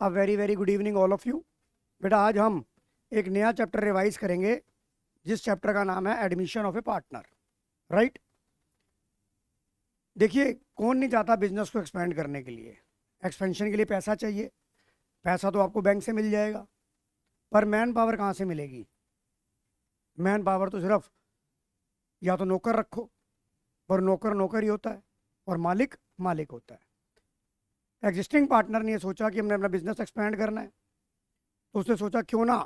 A very very good evening all of you. बेटा आज हम एक नया चैप्टर रिवाइज करेंगे जिस चैप्टर का नाम है admission of A partner. Right, देखिए कौन नहीं चाहता बिजनेस को एक्सपेंड करने के लिए। एक्सपेंशन के लिए पैसा चाहिए, पैसा तो आपको बैंक से मिल जाएगा, पर मैन पावर कहाँ से मिलेगी? मैन पावर तो सिर्फ या तो नौकर रखो, पर नौकर नौकर ही होता है और मालिक मालिक होता है। एग्जिस्टिंग पार्टनर ने ये सोचा कि हमने अपना बिजनेस एक्सपेंड करना है, तो उसने सोचा क्यों ना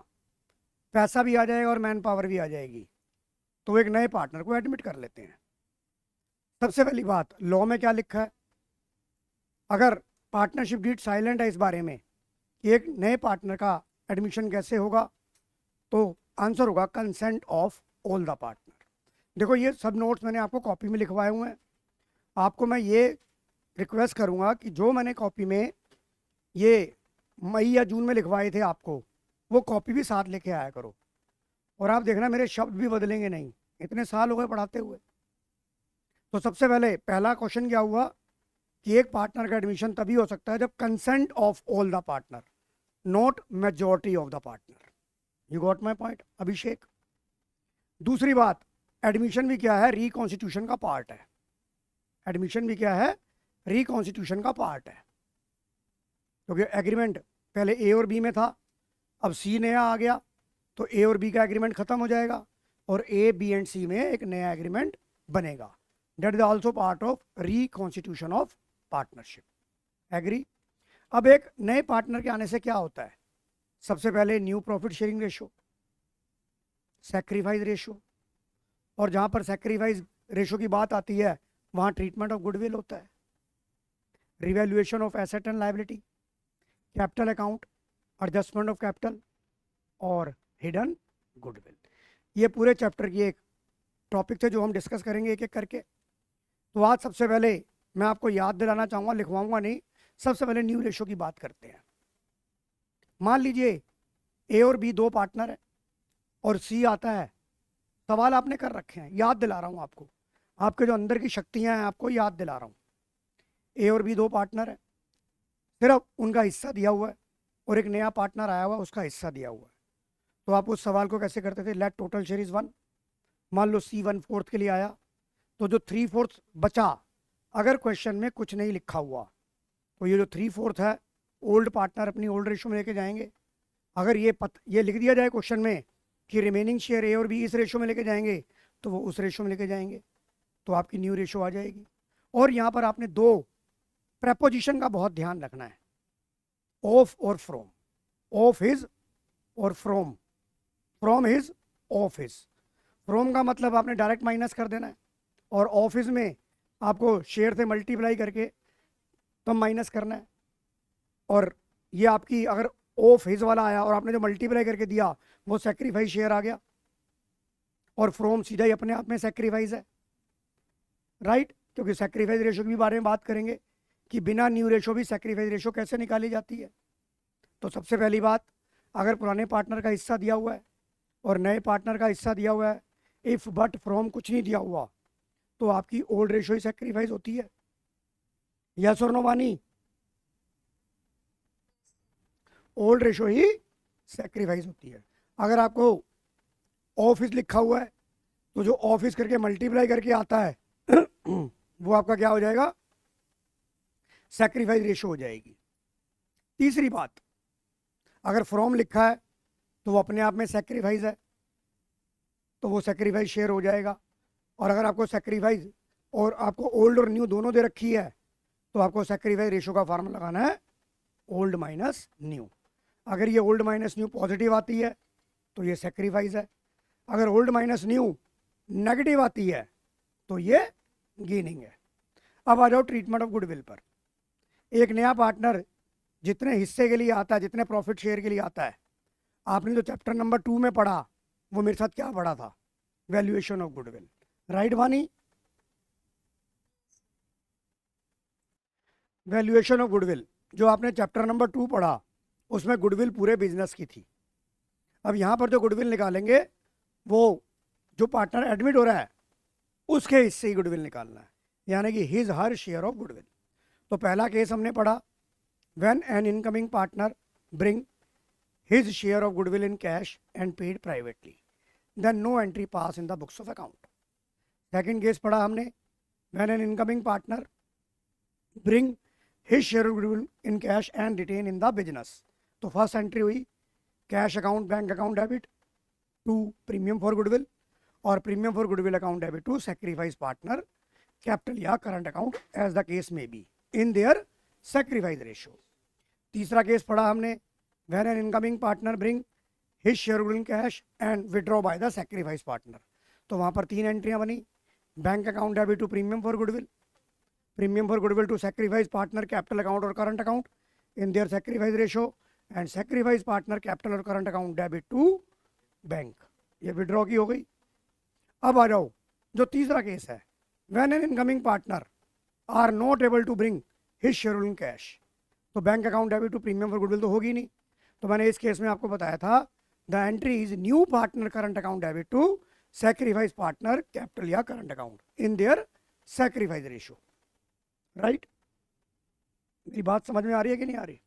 पैसा भी आ जाएगा और मैन पावर भी आ जाएगी, तो एक नए पार्टनर को एडमिट कर लेते हैं। सबसे पहली बात, लॉ में क्या लिखा है? अगर पार्टनरशिप डीड साइलेंट है इस बारे में कि एक नए पार्टनर का एडमिशन कैसे होगा, तो आंसर होगा consent of all the partner. देखो ये सब नोट्स मैंने आपको कॉपी में लिखवाए हुए हैं। आपको मैं ये रिक्वेस्ट करूंगा कि जो मैंने कॉपी में ये मई या जून में लिखवाए थे आपको, वो कॉपी भी साथ लेके आया करो। और आप देखना मेरे शब्द भी बदलेंगे नहीं, इतने साल हो गए पढ़ाते हुए। तो सबसे पहले पहला क्वेश्चन क्या हुआ कि एक पार्टनर का एडमिशन तभी हो सकता है जब consent of all the partner, not majority of the partner. You got my point Abhishek? दूसरी बात, एडमिशन भी क्या है? रिकॉन्स्टिट्यूशन का पार्ट है। एडमिशन भी क्या है? रिकॉन्स्टिट्यूशन का पार्ट है, क्योंकि एग्रीमेंट पहले ए और बी में था, अब सी नया आ गया, तो ए और बी का एग्रीमेंट खत्म हो जाएगा और ए बी एंड सी में एक नया एग्रीमेंट बनेगा। That is also part of reconstitution of partnership. Agree? अब एक नए पार्टनर के आने से क्या होता है? सबसे पहले new profit sharing ratio, sacrifice ratio, और जहां पर सैक्रिफाइस रेशो की बात आती है वहां ट्रीटमेंट ऑफ गुडविल होता है, revaluation of asset and liability, capital account, adjustment of capital और हिडन गुडविल। ये पूरे चैप्टर की एक टॉपिक थे जो हम डिस्कस करेंगे एक एक करके। तो आज सबसे पहले मैं आपको याद दिलाना चाहूँगा, लिखवाऊंगा नहीं, सबसे पहले न्यू रेशो की बात करते हैं। मान लीजिए ए और बी दो पार्टनर है और सी आता है। सवाल आपने कर रखे हैं, याद दिला रहा हूँ आपको, आपके जो अंदर की शक्तियाँ हैं आपको याद दिला रहा हूँ। ए और बी दो पार्टनर है, सिर्फ उनका हिस्सा दिया हुआ है और एक नया पार्टनर आया हुआ है, उसका हिस्सा दिया हुआ है। तो आप उस सवाल को कैसे करते थे? Let total share is 1। मान लो सी 1/4 के लिए आया, तो जो 3/4 बचा, अगर क्वेश्चन में कुछ नहीं लिखा हुआ तो ये जो 3/4 है ओल्ड पार्टनर अपनी ओल्ड रेशो में लेके जाएंगे। अगर ये लिख दिया जाए क्वेश्चन में कि रिमेनिंग शेयर ए और बी इस रेशो में लेके जाएंगे, तो वो उस रेशो में लेके जाएंगे, तो आपकी न्यू रेशो आ जाएगी। और यहाँ पर आपने दो प्रेपोजिशन का बहुत ध्यान रखना है, ऑफ और फ्रॉम। ऑफ हिज और from his of his. From का मतलब आपने डायरेक्ट माइनस कर देना है, और ऑफिस में आपको शेयर से मल्टीप्लाई करके तो माइनस करना है। और ये आपकी अगर ऑफ हिज वाला आया और आपने जो मल्टीप्लाई करके दिया वो सेक्रीफाइस शेयर आ गया, और फ्रॉम सीधा ही अपने आप में सेक्रीफाइस है। राइट, क्योंकि सेक्रीफाइस रेशो के बारे में बात करेंगे कि बिना न्यू रेशो भी सेक्रीफाइस रेशो कैसे निकाली जाती है। तो सबसे पहली बात, अगर पुराने पार्टनर का हिस्सा दिया हुआ है और नए पार्टनर का हिस्सा दिया हुआ है, इफ बट फ्रॉम कुछ नहीं दिया हुआ, तो आपकी ओल्ड रेशो ही सेक्रीफाइस होती है। यस और नो वानी? ओल्ड रेशो ही सेक्रीफाइस होती है। अगर आपको ऑफिस लिखा हुआ है तो जो ऑफिस करके मल्टीप्लाई करके आता है वो आपका क्या हो जाएगा? सेक्रीफाइस रेशो हो जाएगी। तीसरी बात, अगर फ्रॉम लिखा है तो वो अपने आप में सेक्रीफाइस है, तो वो सेक्रीफाइस शेयर हो जाएगा। और अगर आपको सेक्रीफाइस और आपको ओल्ड और न्यू दोनों दे रखी है, तो आपको सेक्रीफाइस रेशो का फार्मूला लगाना है ओल्ड माइनस न्यू। अगर ये ओल्ड माइनस न्यू पॉजिटिव आती है तो ये सेक्रीफाइस है, अगर ओल्ड माइनस न्यू नेगेटिव आती है तो ये गेनिंग है। अब आ जाओ ट्रीटमेंट ऑफ गुडविल पर। एक नया पार्टनर जितने हिस्से के लिए आता है, जितने प्रॉफिट शेयर के लिए आता है, आपने जो चैप्टर नंबर 2 में पढ़ा वो मेरे साथ क्या पढ़ा था? Valuation of goodwill. राइट वानी? वैल्यूएशन ऑफ गुडविल जो आपने चैप्टर नंबर 2 पढ़ा, उसमें गुडविल पूरे बिजनेस की थी। अब यहाँ पर जो गुडविल निकालेंगे वो जो पार्टनर एडमिट हो रहा है उसके हिस्से ही गुडविल निकालना है, यानी कि his her share of goodwill. तो पहला केस हमने पढ़ा when an incoming partner bring his share of goodwill in cash and paid privately, then no entry pass in the books of account. Second case पढ़ा हमने, when an incoming partner bring his share of goodwill in cash and retain in the business. तो first entry हुई cash account bank account debit to premium for goodwill और premium for goodwill account debit to sacrifice partner capital या current account as the case may be in their sacrifice ratio. तीसरा केस पढ़ा हमने, when an incoming partner bring his share in cash and withdraw by the sacrifice partner. तो वहाँ पर तीन एंट्रियाँ बनी, bank account debit to premium for goodwill to sacrifice partner capital account और current account in their sacrifice ratio and sacrifice partner capital और current account debit to bank. ये withdraw की हो गई. अब आ जाओ जो तीसरा केस है, when an incoming partner are not able to bring his share in cash. तो bank account debit to premium for goodwill तो होगी नहीं. तो मैंने इस केस में आपको बताया था the entry is new partner current account debit to sacrifice partner capital या current account in their sacrifice ratio. Right, मेरी बात समझ में आ रही है कि नहीं आ रही?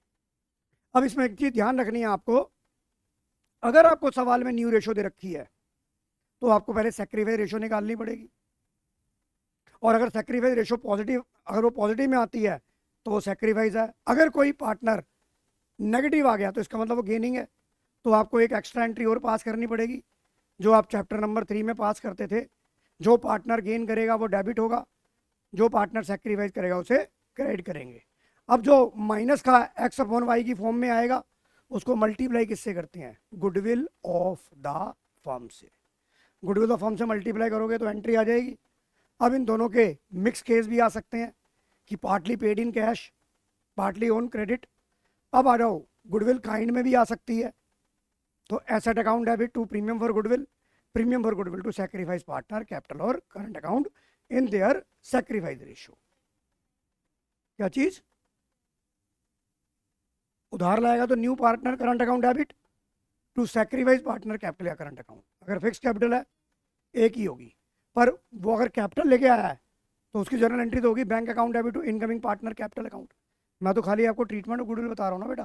अब इसमें एक चीज ध्यान रखनी है आपको, अगर आपको सवाल में न्यू रेशो दे रखी है तो आपको पहले सेक्रीफाइस रेशो निकालनी पड़ेगी, और अगर सेक्रीफाइस रेशो पॉजिटिव, अगर वो पॉजिटिव में आती है तो वो सेक्रीफाइस है. अगर कोई पार्टनर नेगेटिव आ गया तो इसका मतलब वो गेनिंग है. तो आपको एक एक्स्ट्रा एंट्री और पास करनी पड़ेगी जो आप चैप्टर नंबर 3 में पास करते थे. जो पार्टनर गेन करेगा वो डेबिट होगा, जो पार्टनर सेक्रीफाइस करेगा उसे क्रेडिट करेंगे. अब जो माइनस का एक्स अपॉन वाई की फॉर्म में आएगा उसको मल्टीप्लाई किससे करते हैं? गुडविल ऑफ द फर्म से. गुडविल ऑफ फर्म से मल्टीप्लाई करोगे तो एंट्री आ जाएगी. अब इन दोनों के मिक्स केस भी आ सकते हैं कि partly paid in cash, partly on credit. अब आ जाओ गुडविल काइंड में भी आ सकती है. तो asset account debit to premium for goodwill to sacrifice partner capital और current account in their sacrifice ratio. क्या चीज? उधार लाएगा तो new partner current account debit to sacrifice partner capital या करंट अकाउंट. अगर फिक्स कैपिटल है एक ही होगी, पर वो अगर कैपिटल लेके आया है तो उसकी जर्नल एंट्री तो होगी bank account debit to incoming partner capital account. मैं तो खाली आपको ट्रीटमेंट ऑफ गुडविल बता रहा हूँ ना बेटा.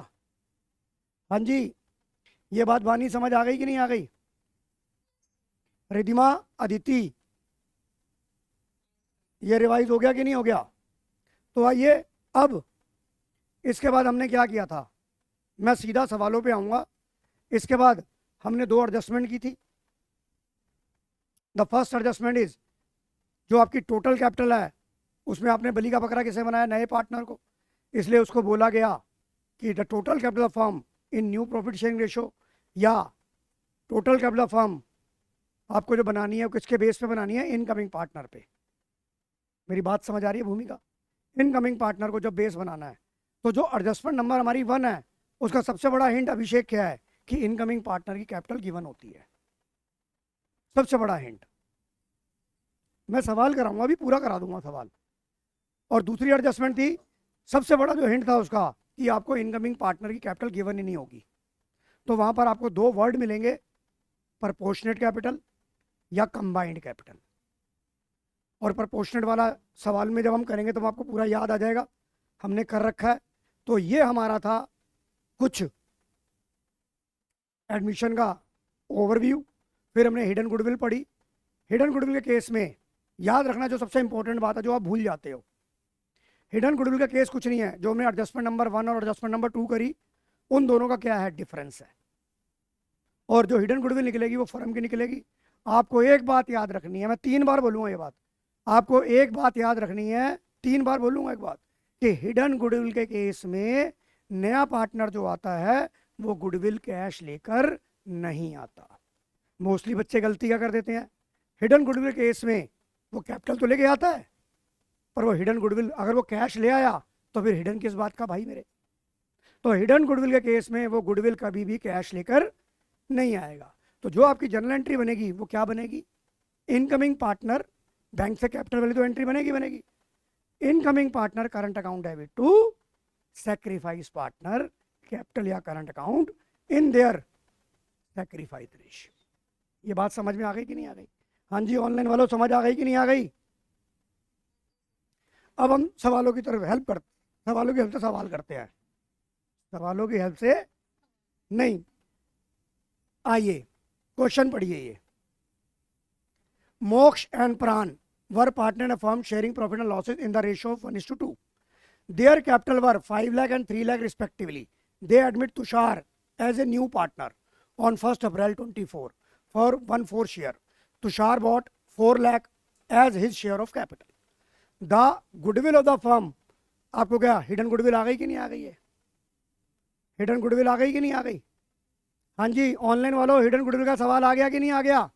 हाँ जी, ये बात बानी समझ आ गई कि नहीं आ गई? रिधिमा, अदिति, ये रिवाइज हो गया कि नहीं हो गया? तो आइए अब इसके बाद हमने क्या किया था, मैं सीधा सवालों पे आऊँगा. इसके बाद हमने दो एडजस्टमेंट की थी. द फर्स्ट एडजस्टमेंट इज, जो आपकी टोटल कैपिटल है उसमें आपने बलि का बकरा किसे बनाया? नए पार्टनर को. इसलिए उसको बोला गया कि the total capital of firm in new profit sharing ratio, या टोटल कैपिटल ऑफ फर्म आपको जो बनानी है वो किसके बेस पे बनानी है? इनकमिंग पार्टनर पे. मेरी बात समझ आ रही है भूमिका? इनकमिंग पार्टनर को जब बेस बनाना है तो जो एडजस्टमेंट नंबर हमारी 1 है उसका सबसे बड़ा हिंट अभिषेक क्या है? कि इनकमिंग पार्टनर की कैपिटल गिवन होती है. सबसे बड़ा हिंट. मैं सवाल कराऊंगा, अभी पूरा करा दूंगा सवाल. और दूसरी एडजस्टमेंट थी, सबसे बड़ा जो हिंट था उसका, कि आपको इनकमिंग पार्टनर की कैपिटल गिवन ही नहीं होगी. तो वहां पर आपको दो वर्ड मिलेंगे, प्रपोर्शनेट कैपिटल या कंबाइंड कैपिटल. और प्रपोर्शनेट वाला सवाल में जब हम करेंगे तो आपको पूरा याद आ जाएगा, हमने कर रखा है. तो ये हमारा था कुछ एडमिशन का ओवरव्यू. फिर हमने हिडन गुडविल पढ़ी. हिडन गुडविल के केस में याद रखना जो सबसे इंपॉर्टेंट बात है जो आप भूल जाते हो, हिडन गुडविल का केस कुछ नहीं है. जो हमने एडजस्टमेंट नंबर 1 और एडजस्टमेंट नंबर 2 करी, उन दोनों का क्या है? डिफरेंस है. और जो हिडन गुडविल निकलेगी वो फर्म की निकलेगी. आपको एक बात याद रखनी है, मैं 3 बार बोलूंगा ये बात, आपको एक बात याद रखनी है, 3 बार बोलूंगा एक बात, कि हिडन गुडविल के केस में नया पार्टनर जो आता है वो गुडविल कैश लेकर नहीं आता. मोस्टली बच्चे गलती क्या कर देते हैं, हिडन गुडविल केस में वो कैपिटल तो लेके आता है, पर वो हिडन गुडविल अगर वो कैश ले आया तो फिर हिडन किस बात का भाई मेरे? तो हिडन गुडविल के केस में वो गुडविल कभी भी कैश लेकर नहीं आएगा. तो जो आपकी जर्नल एंट्री बनेगी वो क्या बनेगी? इनकमिंग पार्टनर, बैंक से कैपिटल वाली तो एंट्री बनेगी. Incoming partner current account debit to sacrifice partner capital या current account in their sacrifice ratio. ये बात समझ में आ गई कि नहीं आ गई? हाँ जी, ऑनलाइन वालों समझ आ गई कि नहीं आ गई? अब हम सवालों की तरफ सवालों की हेल्प से सवाल करते हैं. सवालों की हेल्प से नहीं। आइए क्वेश्चन पढ़िए। ये Moksh and Pran were partner in a firm sharing profit and losses in the ratio of 1:2. Their capital were 5 lakh and 3 lakh respectively. They admit Tushar as a new partner on 1st April 24 for 1/4 share. Tushar bought 4 lakh as his share of capital. The goodwill of the firm, आपको क्या hidden goodwill आ गई कि नहीं आ गई है? Hidden goodwill आ गई कि नहीं आ गई? हाँ जी, ऑनलाइन वालों हिडन गुडविल का सवाल आ गया कि नहीं आ गया?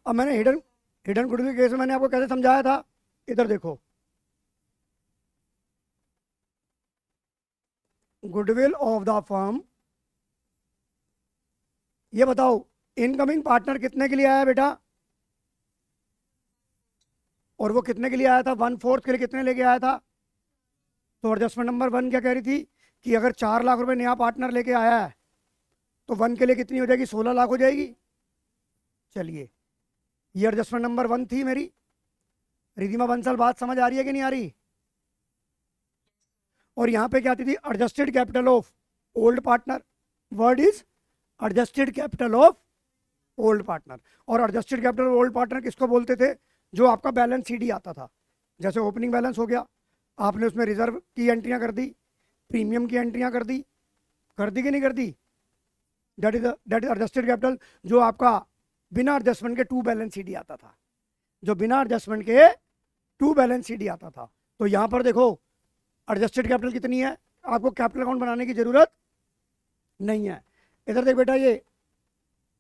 अब मैंने हिडन गुडविल केस में मैंने आपको कैसे समझाया था, इधर देखो। गुडविल ऑफ द फर्म, ये बताओ इनकमिंग पार्टनर कितने के लिए आया बेटा? और वो कितने के लिए आया था? 1/4 के लिए कितने लेके आया था? तो एडजस्टमेंट नंबर 1 क्या कह रही थी कि अगर 4 लाख रुपए नया पार्टनर लेके आया है तो 1 के लिए कितनी हो जाएगी? 16 लाख हो जाएगी। चलिए, ये एडजस्टमेंट नंबर 1 थी मेरी। रिधिमा बंसल बात समझ आ रही है कि नहीं आ रही? और यहां पे क्या आती थी? Adjusted capital of old partner. Word is adjusted capital of old partner. और adjusted capital of old partner किसको बोलते थे? जो आपका बैलेंस सीडी आता था। जैसे ओपनिंग बैलेंस हो गया, आपने उसमें रिजर्व की एंट्रियां कर दी, प्रीमियम की एंट्रियां कर दी कि नहीं कर दी? That is adjusted capital. जो आपका बिना एडजस्टमेंट के टू बैलेंस सीडी आता था, जो बिना एडजस्टमेंट के टू बैलेंस सीडी आता था। तो यहां पर देखो एडजस्टेड कैपिटल कितनी है, आपको कैपिटल अकाउंट बनाने की जरूरत नहीं है। इधर देख बेटा, ये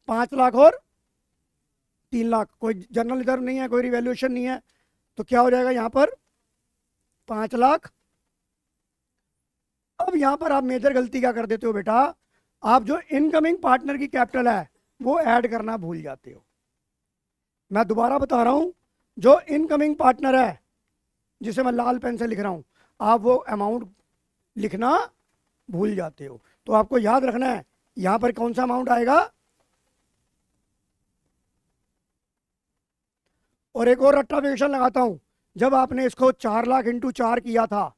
5 लाख और 3 लाख, कोई जनरल रिजर्व नहीं है, कोई रिवैल्यूएशन नहीं है, तो क्या हो जाएगा यहाँ पर? 5 लाख। अब यहाँ पर आप मेजर गलती क्या कर देते हो बेटा? आप जो इनकमिंग पार्टनर की कैपिटल है वो ऐड करना भूल जाते हो। मैं दोबारा बता रहा हूं, जो इनकमिंग पार्टनर है जिसे मैं लाल पेन से लिख रहा हूं, आप वो अमाउंट लिखना भूल जाते हो। तो आपको याद रखना है यहां पर कौन सा अमाउंट आएगा। और एक और रट्टा फिक्शन लगाता हूं, जब आपने इसको 4 लाख इंटू 4 किया था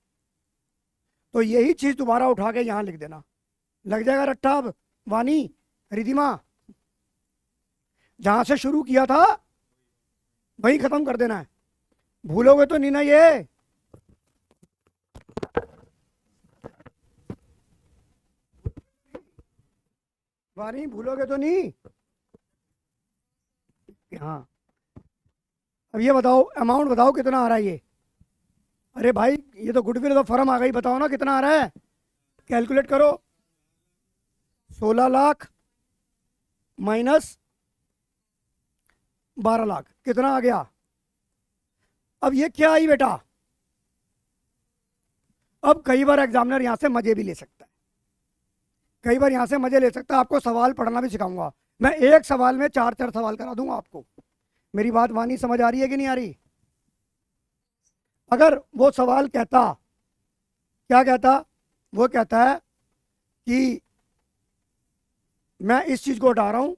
तो यही चीज दोबारा उठा के यहां लिख देना। लग जाएगा रट्टा। अब वानी, रिधिमा, जहां से शुरू किया था वही खत्म कर देना है। भूलोगे तो नहीं ना ये? वानी, भूलोगे तो नहीं? हाँ, अब ये बताओ, अमाउंट बताओ कितना आ रहा है ये? अरे भाई, ये तो गुडविल ऑफ फर्म आ गई, बताओ ना कितना आ रहा है? कैलकुलेट करो। 16 लाख माइनस 12 लाख कितना आ गया? अब ये क्या आई बेटा? अब कई बार एग्जामिनर यहां से मजे भी ले सकता है, कई बार यहां से मजे ले सकता है। आपको सवाल पढ़ना भी सिखाऊंगा मैं, एक सवाल में 4 सवाल करा दूंगा आपको। मेरी बात वानी समझ आ रही है कि नहीं आ रही? अगर वो सवाल कहता, क्या कहता? वो कहता है कि मैं इस चीज को हटा रहा हूं,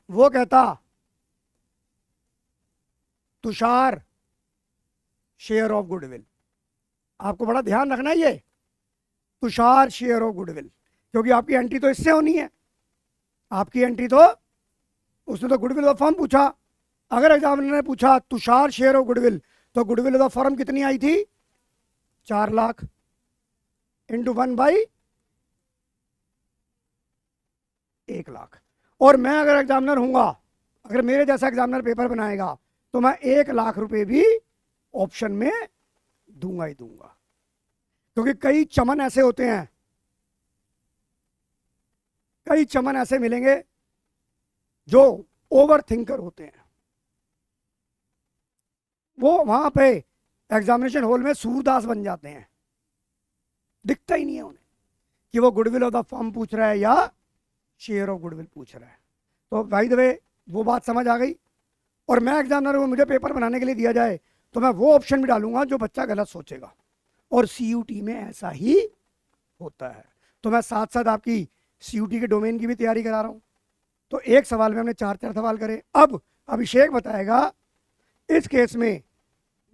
वो कहता तुषार शेयर ऑफ गुडविल। आपको बड़ा ध्यान रखना है ये, तुषार शेयर ऑफ गुडविल, क्योंकि आपकी एंट्री तो इससे होनी है। आपकी एंट्री तो, उसने तो गुडविल ऑफ फर्म पूछा। अगर एग्जामिनर ने पूछा तुषार शेयर ऑफ गुडविल, तो गुडविल ऑफ फर्म कितनी आई थी? 4 लाख इंटू 1/1 लाख। और मैं अगर एग्जामिनर हूंगा, अगर मेरे जैसा एग्जामिनर पेपर बनाएगा, तो मैं 1 लाख रुपए भी ऑप्शन में दूंगा ही दूंगा। क्योंकि कई चमन ऐसे होते हैं, कई चमन ऐसे मिलेंगे जो ओवर थिंकर होते हैं। वो वहां पे एग्जामिनेशन हॉल में सूरदास बन जाते हैं, दिखता ही नहीं है उन्हें कि वो गुडविल ऑफ द फर्म पूछ रहा है या शेयर ऑफ गुडविल पूछ रहा है। तो बाय द वे वो बात समझ आ गई। और मैं एग्जामिनर को, मुझे पेपर बनाने के लिए दिया जाए तो मैं वो ऑप्शन भी डालूंगा जो बच्चा गलत सोचेगा, और सीयूटी में ऐसा ही होता है। तो मैं साथ साथ आपकी सीयूटी के डोमेन की भी तैयारी करा रहा हूं। तो एक सवाल में हमने 4 सवाल करे। अब अभिषेक बताएगा इस केस में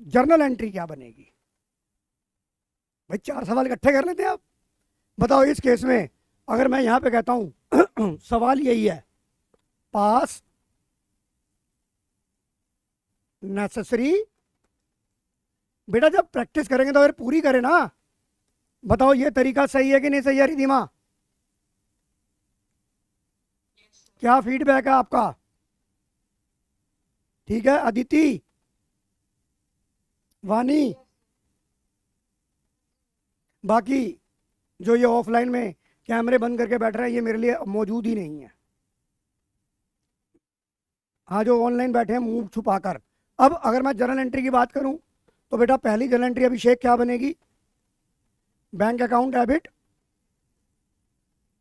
जर्नल एंट्री क्या बनेगी। भाई 4 सवाल इकट्ठे कर लेते हैं आप। बताओ इस केस में अगर मैं यहाँ पे कहता हूँ सवाल यही है, पास नेसेसरी। बेटा जब प्रैक्टिस करेंगे तो अगर पूरी करें ना। बताओ ये तरीका सही है कि नहीं सही है रिधिमा? क्या फीडबैक है आपका? ठीक है अदिति, वानी, बाकी जो ये ऑफलाइन में कैमरे बंद करके बैठ रहे हैं ये मेरे लिए मौजूद ही नहीं है। हाँ जो ऑनलाइन बैठे हैं मुंह छुपाकर। अब अगर मैं जर्नल एंट्री की बात करूं तो बेटा पहली जर्नल एंट्री अभिषेक क्या बनेगी? Bank account debit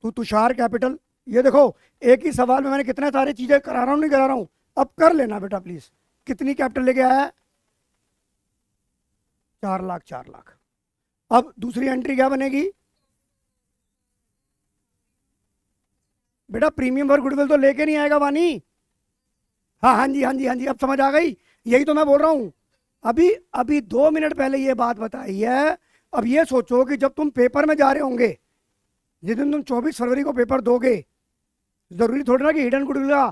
to Tushar capital. ये देखो एक ही सवाल में मैंने कितने सारे चीजें करा रहा हूं, नहीं करा रहा हूं। अब कर लेना बेटा प्लीज। कितनी कैपिटल लेके आया है? 4 लाख 4 लाख। अब दूसरी एंट्री क्या बनेगी? बेटा प्रीमियम और गुडविल तो लेके नहीं आएगा वानी। हाँ हाँ जी हाँ जी हाँ जी, अब समझ आ गई। यही तो मैं बोल रहा हूं। अभी अभी 2 मिनट पहले ये बात बताई है। अब ये सोचो कि जब तुम पेपर में जा रहे होंगे, जिस दिन तुम 24 फरवरी को पेपर दोगे, जरूरी थोड़ी ना कि हिडन गुडविल का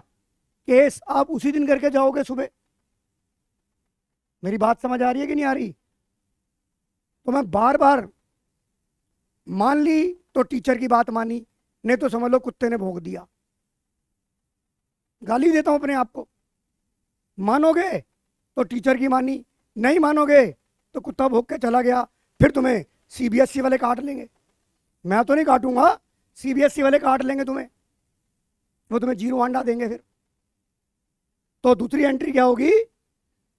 केस आप उसी दिन करके जाओगे सुबह। मेरी बात समझ आ रही है कि नहीं आ रही? तो मैं बार बार मान ली तो टीचर की बात मानी, नहीं तो समझ लो कुत्ते ने भोंक दिया। गाली देता हूं अपने आप को। मानोगे तो टीचर की मानी, नहीं मानोगे तो कुत्ता भोंक के चला गया। फिर तुम्हें सीबीएसई वाले काट लेंगे। मैं तो नहीं काटूंगा, सीबीएसई वाले काट लेंगे तुम्हें। वो तुम्हें 0 अंडा देंगे फिर। तो दूसरी एंट्री क्या होगी?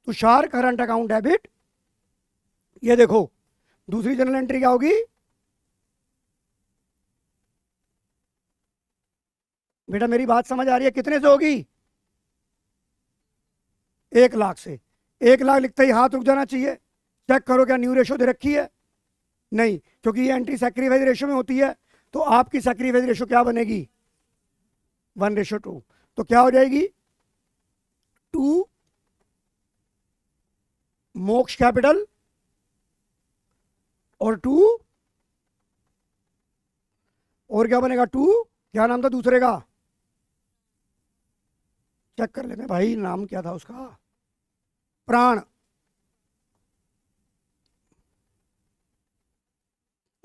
Tushar current account debit. ये देखो दूसरी जनरल एंट्री क्या होगी? बेटा मेरी बात समझ आ रही है? कितने से होगी? 1 लाख से। 1 लाख लिखते ही हाथ रुक जाना चाहिए। चेक करो क्या न्यू रेशो दे रखी है? नहीं, क्योंकि ये एंट्री सैक्रिफाइस रेशो में होती है। तो आपकी सैक्रिफाइस रेशो क्या बनेगी? 1:2। तो क्या हो जाएगी? 2 मोक्ष कैपिटल और 2 और क्या बनेगा? 2 क्या नाम था दूसरे का? चेक कर लेते हैं भाई, नाम क्या था उसका? प्राण।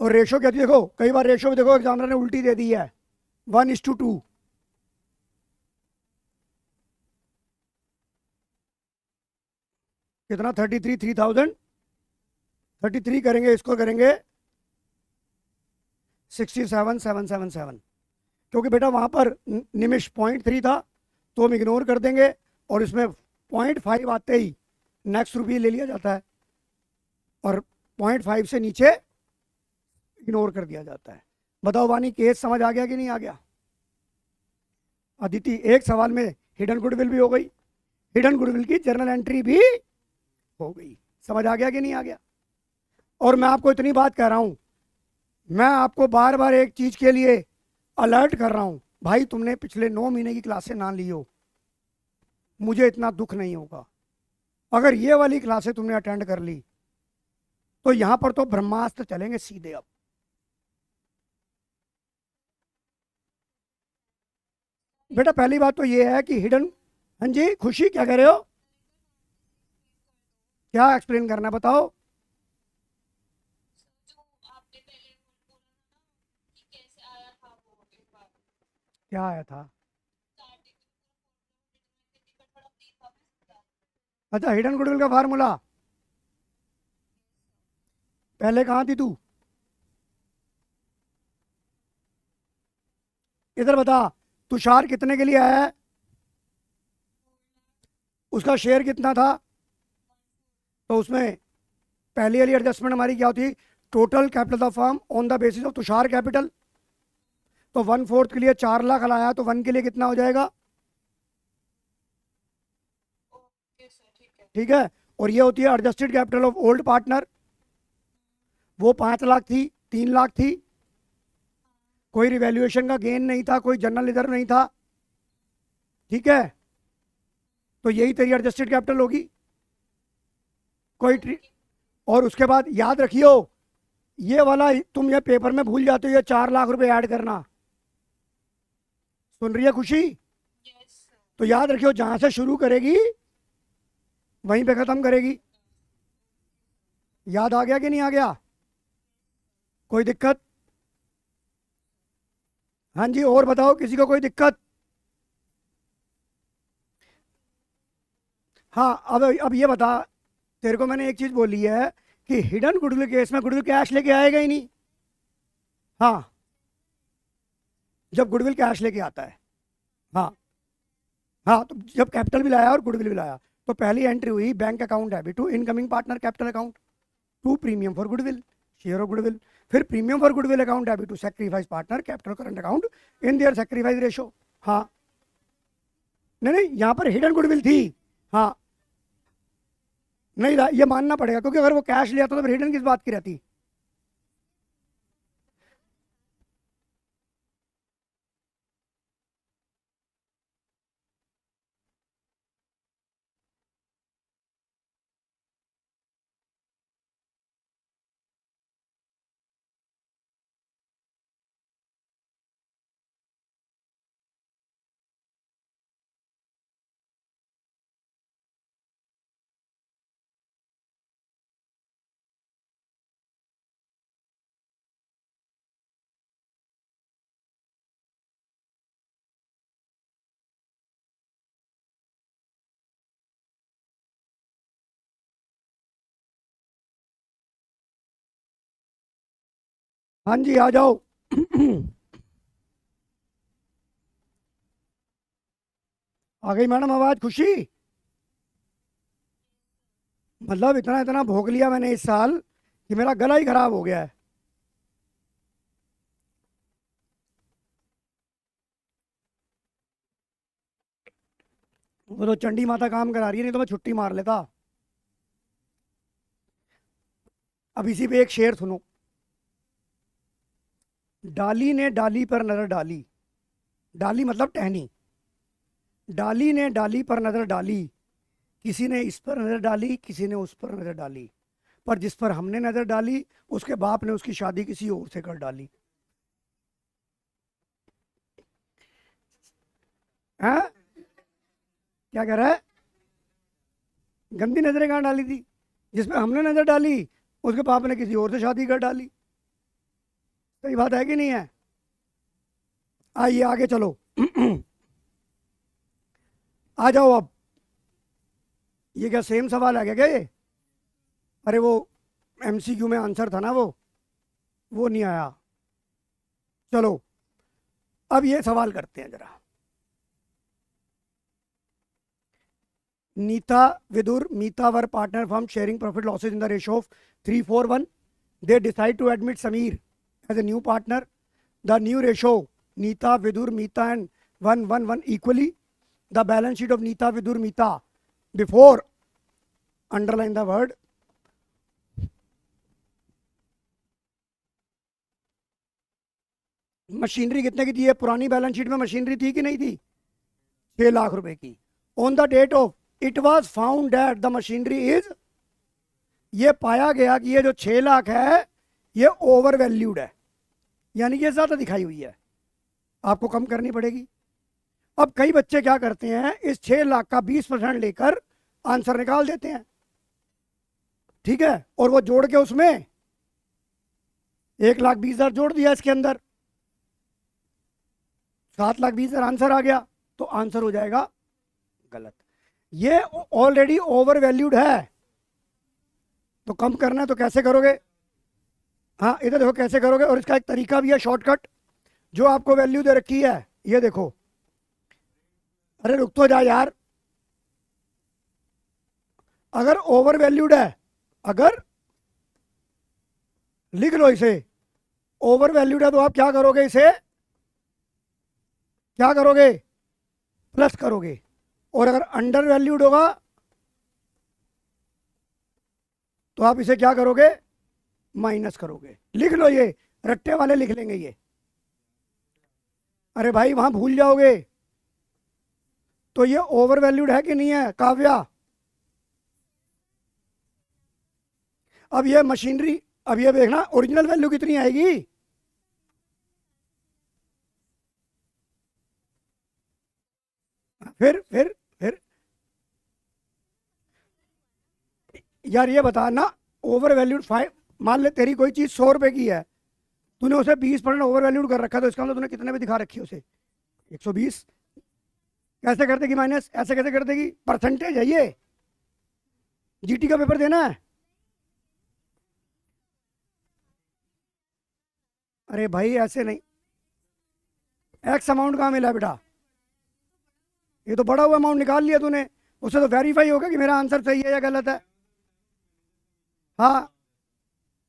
और रेशो क्या थी? देखो कई बार रेशो में देखो एग्जामिनर ने उल्टी दे दी है, 1:2। कितना? 33, 3000। 33 करेंगे, इसको करेंगे 67,777। क्योंकि बेटा वहां पर निमिष 0.3 था तो हम इग्नोर कर देंगे, और इसमें 0.5 आते ही नेक्स्ट रुपये ले लिया जाता है, और 0.5 से नीचे इग्नोर कर दिया जाता है। बताओ वानी केस समझ आ गया कि नहीं आ गया? अदिति एक सवाल में हिडन गुडविल भी हो गई, हिडन गुडविल की जर्नल एंट्री भी हो गई। समझ आ गया कि नहीं आ गया? और मैं आपको इतनी बात कह रहा हूं, मैं आपको बार बार एक चीज के लिए अलर्ट कर रहा हूं, भाई तुमने पिछले 9 महीने की क्लासें ना ली हो, मुझे इतना दुख नहीं होगा। अगर ये वाली क्लासें तुमने अटेंड कर ली तो यहां पर तो ब्रह्मास्त्र चलेंगे सीधे। अब बेटा पहली बात तो ये है कि हिडन, हाँ जी खुशी क्या कह रहे हो? क्या एक्सप्लेन करना है बताओ? क्या आया था? अच्छा हिडन गुडविल का फार्मूला। पहले कहाँ थी तू? इधर बता। तुषार कितने के लिए आया है? उसका शेयर कितना था? तो उसमें पहली वाली एडजस्टमेंट हमारी क्या होती? Total capital of firm on the basis of Tushar capital. तो 1/4 के लिए 4 लाख लाया, तो 1 के लिए कितना हो जाएगा? ठीक है। और ये होती है adjusted capital of old partner. वो 5 लाख थी, 3 लाख थी। कोई रिवैल्यूएशन का गेन नहीं था, कोई जनरल रिजर्व नहीं था। ठीक है, तो यही तेरी एडजस्टेड कैपिटल होगी। कोई और उसके बाद याद रखियो ये वाला तुम ये पेपर में भूल जाते हो, ये 4 लाख रुपए ऐड करना। सुन रही है खुशी? तो याद रखियो, जहां से शुरू करेगी वहीं पे खत्म करेगी। याद आ गया कि नहीं आ गया? कोई दिक्कत? हाँ जी, और बताओ, किसी को कोई दिक्कत? हाँ, अब ये बता, तेरे को मैंने एक चीज बोली है कि हिडन गुडविल केस में गुडविल कैश लेके आएगा ही नहीं। हाँ, जब गुडविल कैश लेके आता है। हाँ हाँ, तो जब कैपिटल भी लाया और गुडविल भी लाया, तो पहली एंट्री हुई बैंक अकाउंट है to incoming partner capital account, to premium for goodwill, share of goodwill. फिर प्रीमियम फॉर गुडविल अकाउंट है to sacrifice partner capital current account in their sacrifice ratio. हाँ, नहीं नहीं, यहाँ पर हिडन गुडविल थी। हाँ, नहीं ये मानना पड़ेगा, क्योंकि अगर वो कैश लिया तो फिर हिडन किस बात की रहती? हाँ जी, आ जाओ। आ गई मैडम आवाज? खुशी? मतलब इतना इतना भोग लिया मैंने इस साल कि मेरा गला ही खराब हो गया है। वो तो चंडी माता काम करा रही है, नहीं तो मैं छुट्टी मार लेता। अब इसी पे एक शेर सुनो। डाली ने डाली पर नजर डाली, डाली मतलब टहनी, डाली ने डाली पर नजर डाली, किसी ने इस पर नजर डाली, किसी ने उस पर नजर डाली, पर जिस पर हमने नजर डाली उसके बाप ने उसकी शादी किसी और से कर डाली। हाँ, क्या कह रहा है? गंदी नजरें कहाँ डाली थी? जिसमें हमने नजर डाली उसके बाप ने किसी और से शादी कर डाली। सही बात है कि नहीं है? आइए आगे चलो। आ जाओ अब। ये क्या सेम सवाल है क्या ये? अरे वो एमसीक्यू में आंसर था ना, वो नहीं आया। चलो, अब ये सवाल करते हैं जरा। Neeta Vidur Meeta were partner firm sharing profit losses in the ratio of 3:4:1. They decide to admit Sameer as a new partner. The new ratio, Neeta, Vidur, Meeta and 1:1:1 equally. The balance sheet of Neeta, Vidur, Meeta, before, underline the word, machinery कितने की थी? है पुरानी balance sheet में machinery थी कि नहीं थी? 6 लाख रुपए की। On the date of it was found that the machinery is, ये पाया गया कि ये जो 6 लाख है ये ओवर वैल्यूड है, यानी कि ये ज्यादा दिखाई हुई है, आपको कम करनी पड़ेगी। अब कई बच्चे क्या करते हैं, इस 6 लाख का 20% लेकर आंसर निकाल देते हैं, ठीक है, और वो जोड़ के उसमें 1,20,000 जोड़ दिया इसके अंदर, 7,20,000 आंसर आ गया, तो आंसर हो जाएगा गलत। ये ऑलरेडी ओवर वैल्यूड है, तो कम करना है तो कैसे करोगे? हाँ, इधर देखो कैसे करोगे, और इसका एक तरीका भी है शॉर्टकट, जो आपको वैल्यू दे रखी है, ये देखो। अरे रुक तो जा यार। अगर ओवर वैल्यूड है, अगर, लिख लो इसे, ओवर वैल्यूड है तो आप क्या करोगे, इसे क्या करोगे? प्लस करोगे। और अगर अंडर वैल्यूड होगा तो आप इसे क्या करोगे? माइनस करोगे। लिख लो, ये रट्टे वाले लिख लेंगे ये। अरे भाई वहां भूल जाओगे। तो ये ओवर वैल्यूड है कि नहीं है काव्या? अब ये मशीनरी, अब ये देखना ओरिजिनल वैल्यू कितनी आएगी, फिर यार ये बता ना, ओवर वैल्यूड 5, मान ले तेरी कोई चीज 100 रुपए की है, तूने उसे 20% ओवर वैल्यूड कर रखा, तो इसका मतलब तूने कितने में दिखा रखी है उसे, 120। कैसे कर देगी माइनस, ऐसे कैसे कर देगी, परसेंटेज है ये, जीटी का पेपर देना है। अरे भाई ऐसे नहीं, एक्स अमाउंट कहाँ मिला बेटा, ये तो बड़ा हुआ अमाउंट निकाल लिया तूने, उससे तो वेरीफाई होगा कि मेरा आंसर सही है या गलत है। हाँ,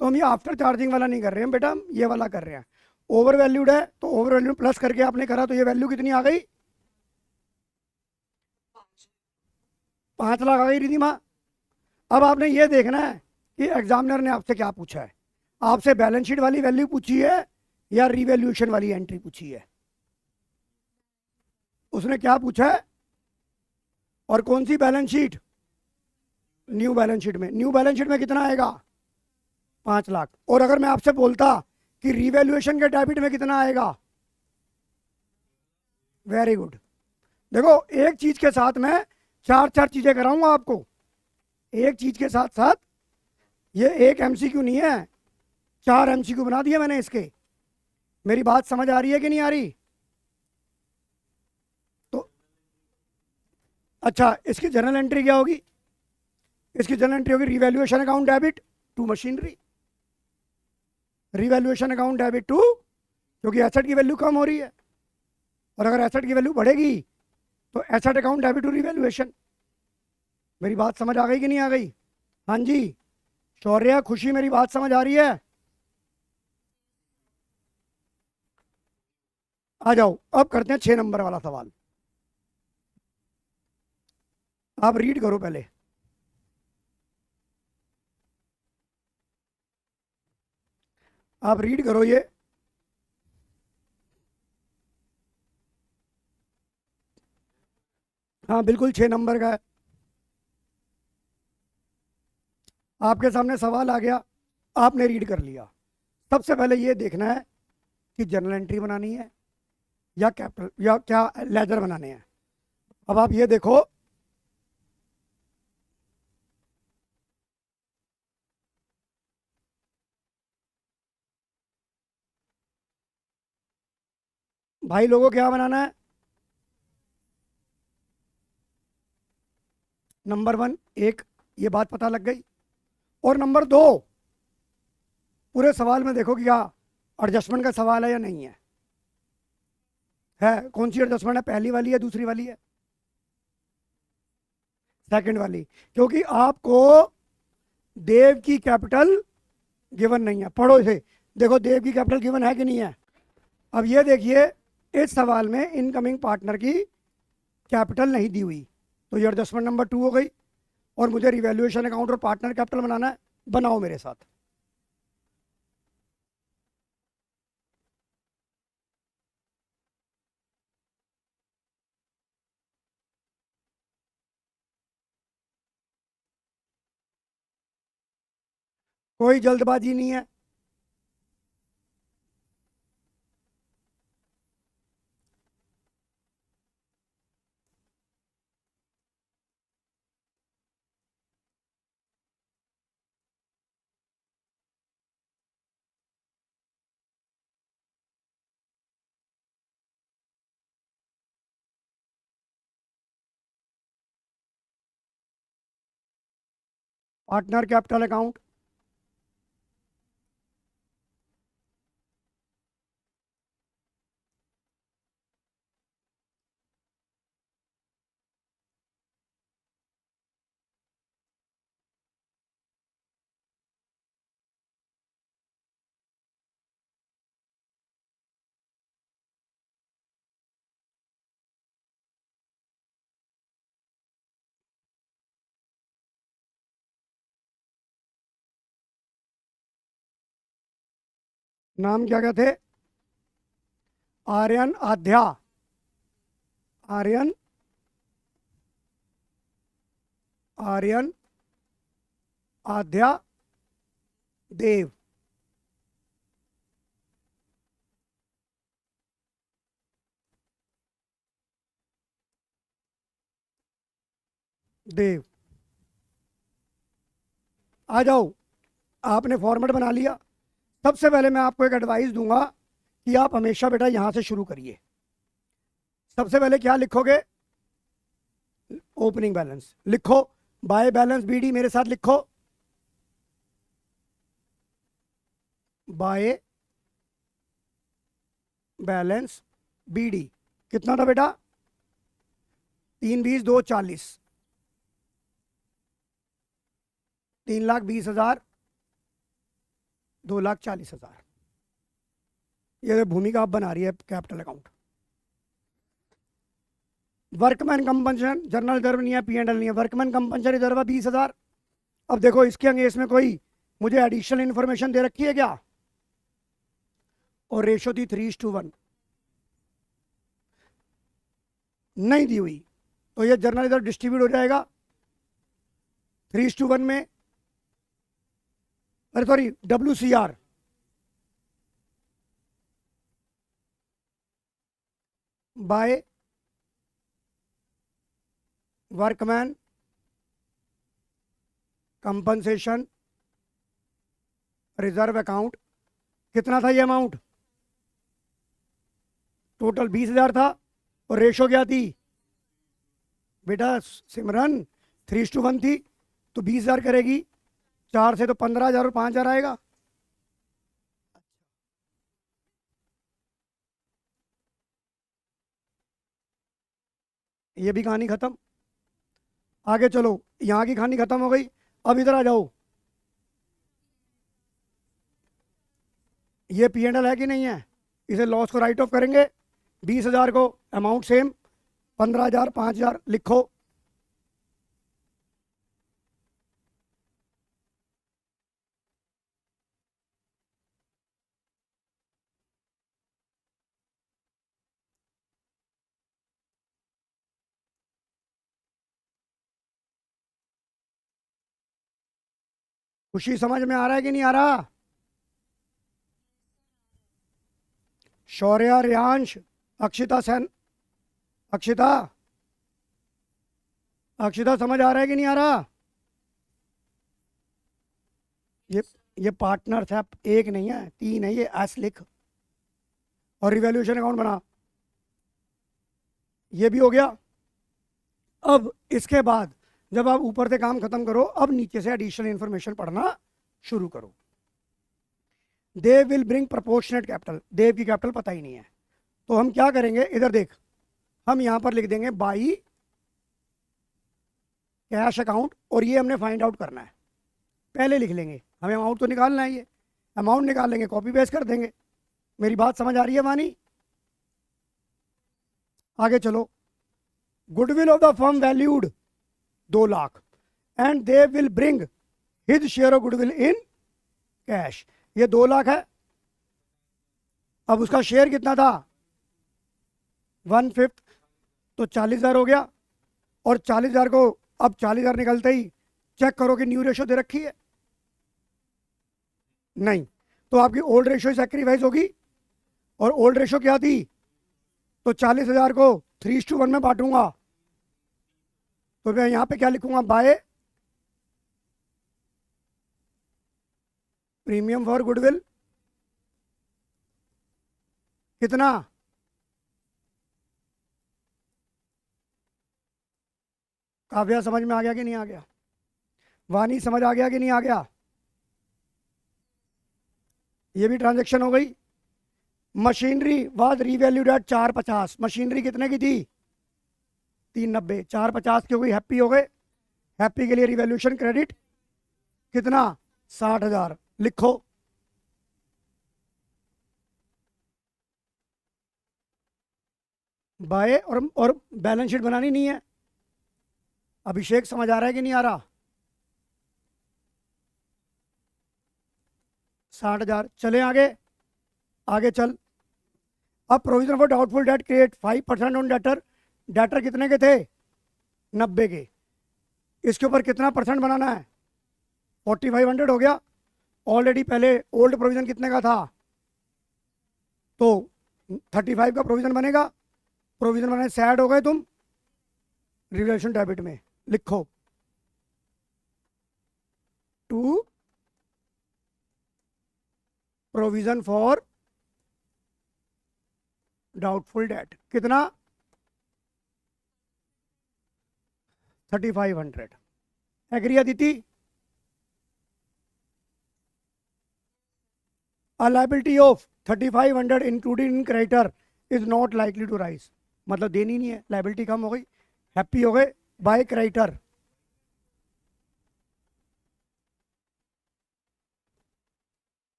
तो हम ये आफ्टर चार्जिंग वाला नहीं कर रहे हैं बेटा, हम ये वाला कर रहे हैं। ओवर वैल्यूड है तो ओवर वैल्यूड प्लस करके आपने करा, तो ये वैल्यू कितनी आ गई, 5 लाख आ गई रिधिमा। अब आपने ये देखना है कि एग्जामिनर ने आपसे क्या पूछा है, आपसे बैलेंस शीट वाली वैल्यू पूछी है या रिवैल्यूएशन वाली एंट्री पूछी है, उसने क्या पूछा है, और कौन सी balance sheet, new balance sheet में, न्यू बैलेंस शीट में कितना आएगा, 5 लाख। और अगर मैं आपसे बोलता कि रिवैल्यूएशन के डेबिट में कितना आएगा, वेरी गुड। देखो एक चीज के साथ मैं चार चार चीजें कराऊंगा आपको, एक चीज के साथ साथ, ये एक एमसीक्यू नहीं है, 4 एमसीक्यू बना दिए मैंने इसके। मेरी बात समझ आ रही है कि नहीं आ रही, तो अच्छा इसकी जर्नल एंट्री क्या होगी, इसकी जर्नल एंट्री होगी revaluation account debit to machinery, revaluation account debit to, क्योंकि एसेट की वैल्यू कम हो रही है, और अगर एसेट की वैल्यू बढ़ेगी तो asset account debit to revaluation. मेरी बात समझ आ गई कि नहीं आ गई, हाँ जी, शौर्य खुशी मेरी बात समझ आ रही है, आ जाओ अब करते हैं 6 नंबर वाला सवाल। आप रीड करो पहले, आप रीड करो ये, हाँ बिल्कुल 6 नंबर का है, आपके सामने सवाल आ गया, आपने रीड कर लिया। सबसे पहले ये देखना है कि जर्नल एंट्री बनानी है या कैपिटल या क्या लेजर बनाने हैं। अब आप ये देखो, भाई लोगों क्या बनाना है, नंबर 1 एक, ये बात पता लग गई। और नंबर 2, पूरे सवाल में देखो कि क्या एडजस्टमेंट का सवाल है या नहीं है कौन सी एडजस्टमेंट है, पहली वाली है दूसरी वाली है, सेकंड वाली, क्योंकि आपको देव की कैपिटल गिवन नहीं है, पढ़ो इसे, देखो देव की कैपिटल गिवन है कि नहीं है। अब ये देखिए, इस सवाल में इनकमिंग पार्टनर की कैपिटल नहीं दी हुई, तो ये एडजस्टमेंट नंबर 2 हो गई। और मुझे रिवैल्यूएशन अकाउंट और पार्टनर कैपिटल बनाना है, बनाओ मेरे साथ। कोई जल्दबाजी नहीं है, पार्टनर कैपिटल अकाउंट, नाम क्या क्या थे, आर्यन आध्या, आर्यन, आर्यन आध्या, देव, देव, आ जाओ, आपने फॉर्मेट बना लिया। सबसे पहले मैं आपको एक एडवाइस दूंगा कि आप हमेशा बेटा यहां से शुरू करिए। सबसे पहले क्या लिखोगे? ओपनिंग बैलेंस लिखो, बाय बैलेंस बीडी, मेरे साथ लिखो, बाय बैलेंस बीडी। कितना था बेटा? 3/20/2/40, 3,20,000, 2,40,000। ये भूमिका आप बना रही है capital account. Workman compensation journal reserve नहीं है, P&L नहीं है, वर्कमैन कंपनसेशन रिजर्व है 20,000। अब देखो इसके अंगेज में कोई मुझे एडिशनल इंफॉर्मेशन दे रखी है क्या? और रेशो थी 3:1, नहीं दी हुई, तो ये जर्नल रिजर्व डिस्ट्रीब्यूट हो जाएगा 3:1 में। अरे sorry, WCR by workman compensation reserve account. कितना था ये अमाउंट? टोटल 20,000 था, और रेशो क्या थी बेटा सिमरन? 3:1 थी, तो 20,000 करेगी 4 से, तो 15,000 और 5,000 आएगा। ये भी कहानी खत्म। आगे चलो, यहाँ की कहानी खत्म हो गई। अब इधर आ जाओ, ये P&L है कि नहीं है? इसे लॉस को राइट ऑफ करेंगे। 20,000 को अमाउंट सेम, 15,000, 5,000 लिखो। खुशी समझ में आ रहा है कि नहीं आ रहा? शौर्य, रियांश, अक्षिता, सेन, अक्षिता, अक्षिता समझ आ रहा है कि नहीं आ रहा? ये ये पार्टनर्स है, एक नहीं है, 3 है। ये एस लिख और रिवैल्यूएशन अकाउंट बना। ये भी हो गया। अब इसके बाद जब आप ऊपर से काम खत्म करो, अब नीचे से एडिशनल इंफॉर्मेशन पढ़ना शुरू करो। देव विल ब्रिंग प्रोपोर्शनेट कैपिटल। देव की कैपिटल पता ही नहीं है, तो हम क्या करेंगे? इधर देख, हम यहां पर लिख देंगे बाई कैश अकाउंट, और ये हमने फाइंड आउट करना है। पहले लिख लेंगे, हमें अमाउंट तो निकालना है, ये अमाउंट निकाल लेंगे, कॉपी पेस्ट कर देंगे। मेरी बात समझ आ रही है वानी? आगे चलो। Goodwill of the firm valued 2 lakh, and they will bring his share of goodwill in cash. ये 2 लाख है। अब उसका शेयर कितना था? 1/5, तो 40,000 हो गया। और 40,000 को अब 40,000 निकलते ही चेक करो कि न्यू रेशो दे रखी है? नहीं, तो आपकी ओल्ड रेशो सैक्रिफाइस होगी। और ओल्ड रेशो क्या थी? तो 40,000 को 3:1 में बांटूंगा, तो मैं यहां पे क्या लिखूंगा? By premium for goodwill. कितना? काव्या समझ में आ गया कि नहीं आ गया? वानी समझ आ गया कि नहीं आ गया? ये भी ट्रांजैक्शन हो गई। Machinery was revalued at 450। Machinery कितने की थी? 390, 450 की हो गई, हैप्पी हो गए। हैप्पी के लिए रिवैल्यूएशन क्रेडिट कितना? 60,000 लिखो। बाय, और बैलेंस शीट बनानी नहीं है। अभिषेक समझ आ रहा है कि नहीं आ रहा? 60,000। चले आगे, आगे चल। अब provision for doubtful date create 5% on debtor. Debtor कितने के थे? 90 के। इसके ऊपर कितना परसेंट बनाना है? 4,500 हो गया। ऑलरेडी पहले ओल्ड प्रोविजन कितने का था? तो 35 का प्रोविजन बनेगा। प्रोविजन बनाने से ऐड हो गए तुम रिवैल्यूएशन डेबिट में, लिखो। To provision for doubtful debt, कितना 3500। Agree Aditi? A liability of 3500 included in creditor is not likely to rise, मतलब देनी नहीं है, लाइबिलिटी कम हो गई, हैप्पी हो गए बाय क्रेडिटर।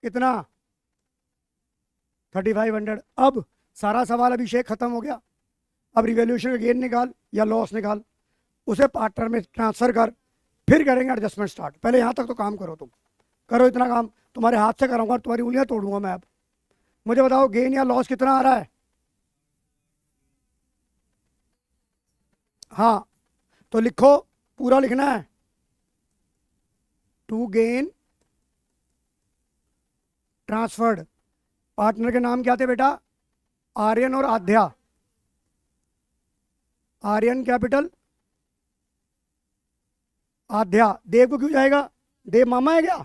कितना 3500। अब सारा सवाल अभिषेक खत्म हो गया। अब रिवैल्यूएशन का गेन निकाल या लॉस निकाल, उसे पार्टनर में ट्रांसफर कर, फिर करेंगे एडजस्टमेंट स्टार्ट। पहले यहाँ तक तो काम करो, तुम करो इतना काम, तुम्हारे हाथ से कराऊंगा, तुम्हारी उंगलियां तोड़ूंगा मैं। अब मुझे बताओ गेन या लॉस कितना आ रहा है? हाँ तो लिखो, पूरा लिखना है। टू गेन ट्रांसफर्ड, पार्टनर के नाम क्या थे बेटा? आर्यन और आध्या। आर्यन कैपिटल, आध्या। देव को क्यों जाएगा? देव मामा है क्या?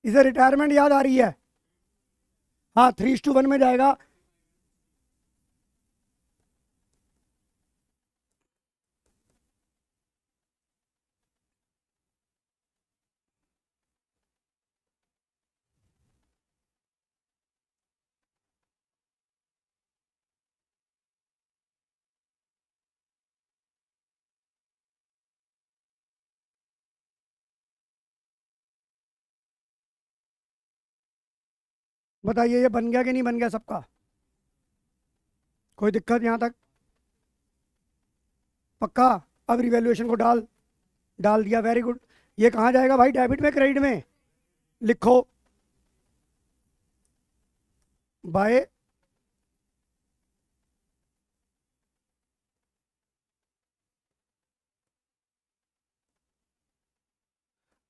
इसे रिटायरमेंट याद आ रही है? हाँ 3:1 में जाएगा। बताइए ये बन गया कि नहीं बन गया सबका? कोई दिक्कत यहां तक? पक्का? अब रिवैल्यूएशन को डाल, डाल दिया, वेरी गुड। ये कहाँ जाएगा भाई, डेबिट में क्रेडिट में? लिखो बाय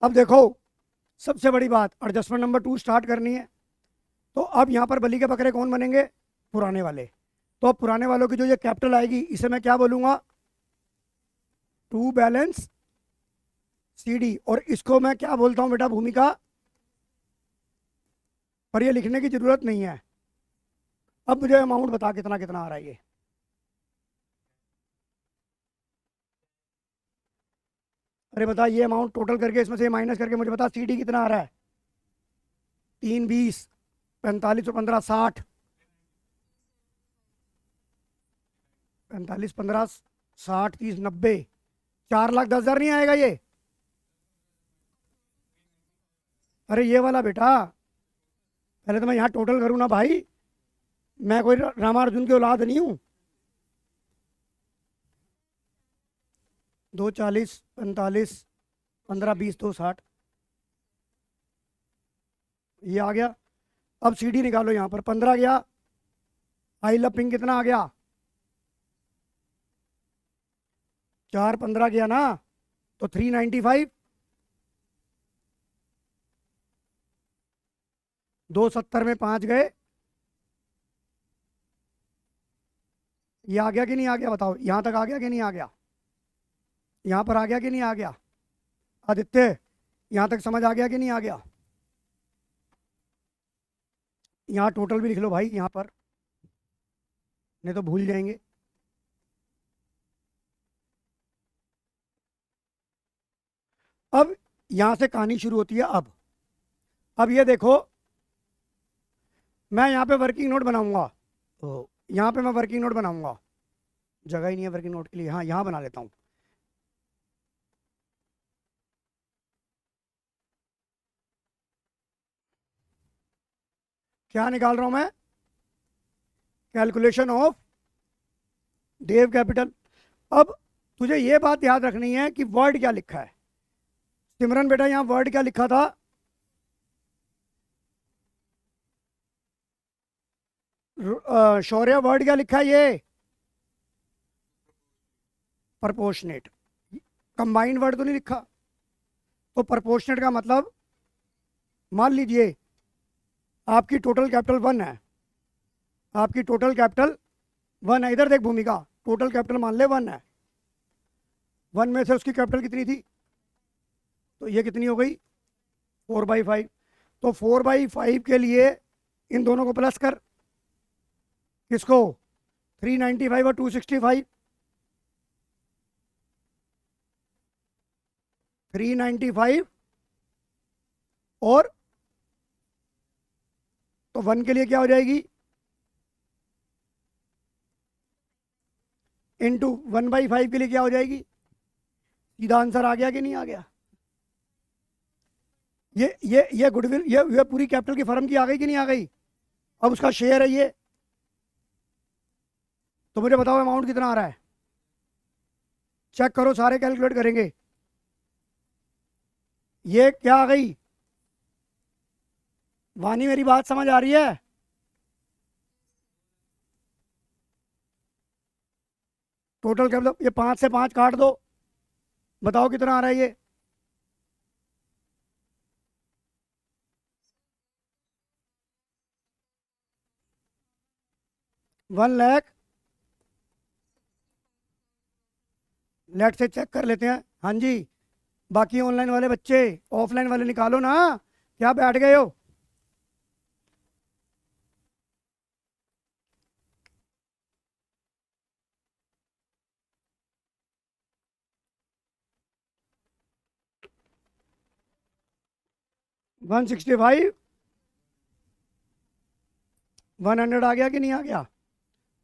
अब देखो सबसे बड़ी बात, एडजस्टमेंट नंबर 2 स्टार्ट करनी है। तो अब यहाँ पर बली के बकरे कौन बनेंगे? पुराने वाले। तो अब पुराने वालों की जो ये कैपिटल आएगी, इसे मैं क्या बोलूंगा? To balance C D. और इसको मैं क्या बोलता हूं बेटा? भूमिका। पर ये लिखने की जरूरत नहीं है। अब मुझे अमाउंट बता कितना कितना आ रहा है ये। अरे बता, ये अमाउंट टोटल करके इसमें से माइनस करके मुझे बता, सीडी कितना आ रहा है? 3 20 45 और 15 60। 45 15 60 30 90, 4,10,000 नहीं आएगा ये? अरे ये वाला बेटा, पहले तो मैं यहाँ टोटल करूँ ना भाई, मैं कोई रामार्जुन की औलाद नहीं हूँ। 2 40 45 15 20 2 60, ये आ गया। अब सीडी निकालो, यहाँ पर 15 गया। आई लव पिंक कितना आ गया? 4 15 गया ना, तो 395। 270 में 5 गए। ये आ गया कि नहीं आ गया? बताओ, यहाँ तक आ गया कि नहीं आ गया? यहाँ पर आ गया कि नहीं आ गया? आदित्य, यहाँ तक समझ आ गया कि नहीं आ गया? यहाँ टोटल भी लिख लो भाई यहाँ पर, नहीं तो भूल जाएंगे। अब यहाँ से कहानी शुरू होती है। अब ये देखो, मैं यहाँ पे वर्किंग नोट बनाऊंगा। तो यहाँ पे मैं वर्किंग नोट बनाऊंगा, जगह ही नहीं है वर्किंग नोट के लिए। हाँ यहाँ बना लेता हूँ। क्या निकाल रहा हूं मैं? Calculation of Dev capital. अब तुझे ये बात याद रखनी है कि वर्ड क्या लिखा है। सिमरन बेटा, यहाँ वर्ड क्या लिखा था? शौर्य, वर्ड क्या लिखा है ये? प्रपोर्शनेट। कंबाइंड वर्ड तो नहीं लिखा। तो प्रपोर्शनेट का मतलब, मान लीजिए आपकी टोटल कैपिटल 1 है, आपकी टोटल कैपिटल 1 है। इधर देख भूमिका, टोटल कैपिटल मान ले 1 है। 1 में से उसकी कैपिटल कितनी थी, तो ये कितनी हो गई 4/5। तो 4/5 के लिए इन दोनों को प्लस कर, किसको 395 और 265, 395 और तो 1 के लिए क्या हो जाएगी इंटू 1/5 के लिए क्या हो जाएगी, सीधा आंसर आ गया कि नहीं आ गया। ये गुडविल ये पूरी कैपिटल की फर्म की आ गई कि नहीं आ गई, अब उसका शेयर है ये। तो मुझे बताओ अमाउंट कितना आ रहा है, चेक करो, सारे कैलकुलेट करेंगे। ये क्या आ गई वानी, मेरी बात समझ आ रही है। टोटल कैपिटल ये 5 से 5 काट दो, बताओ कितना आ रहा है ये, 1 लाख। लेट से चेक कर लेते हैं। हाँ जी, बाकी ऑनलाइन वाले बच्चे ऑफलाइन वाले निकालो ना, क्या बैठ गए हो। वन 100 आ गया कि नहीं आ गया।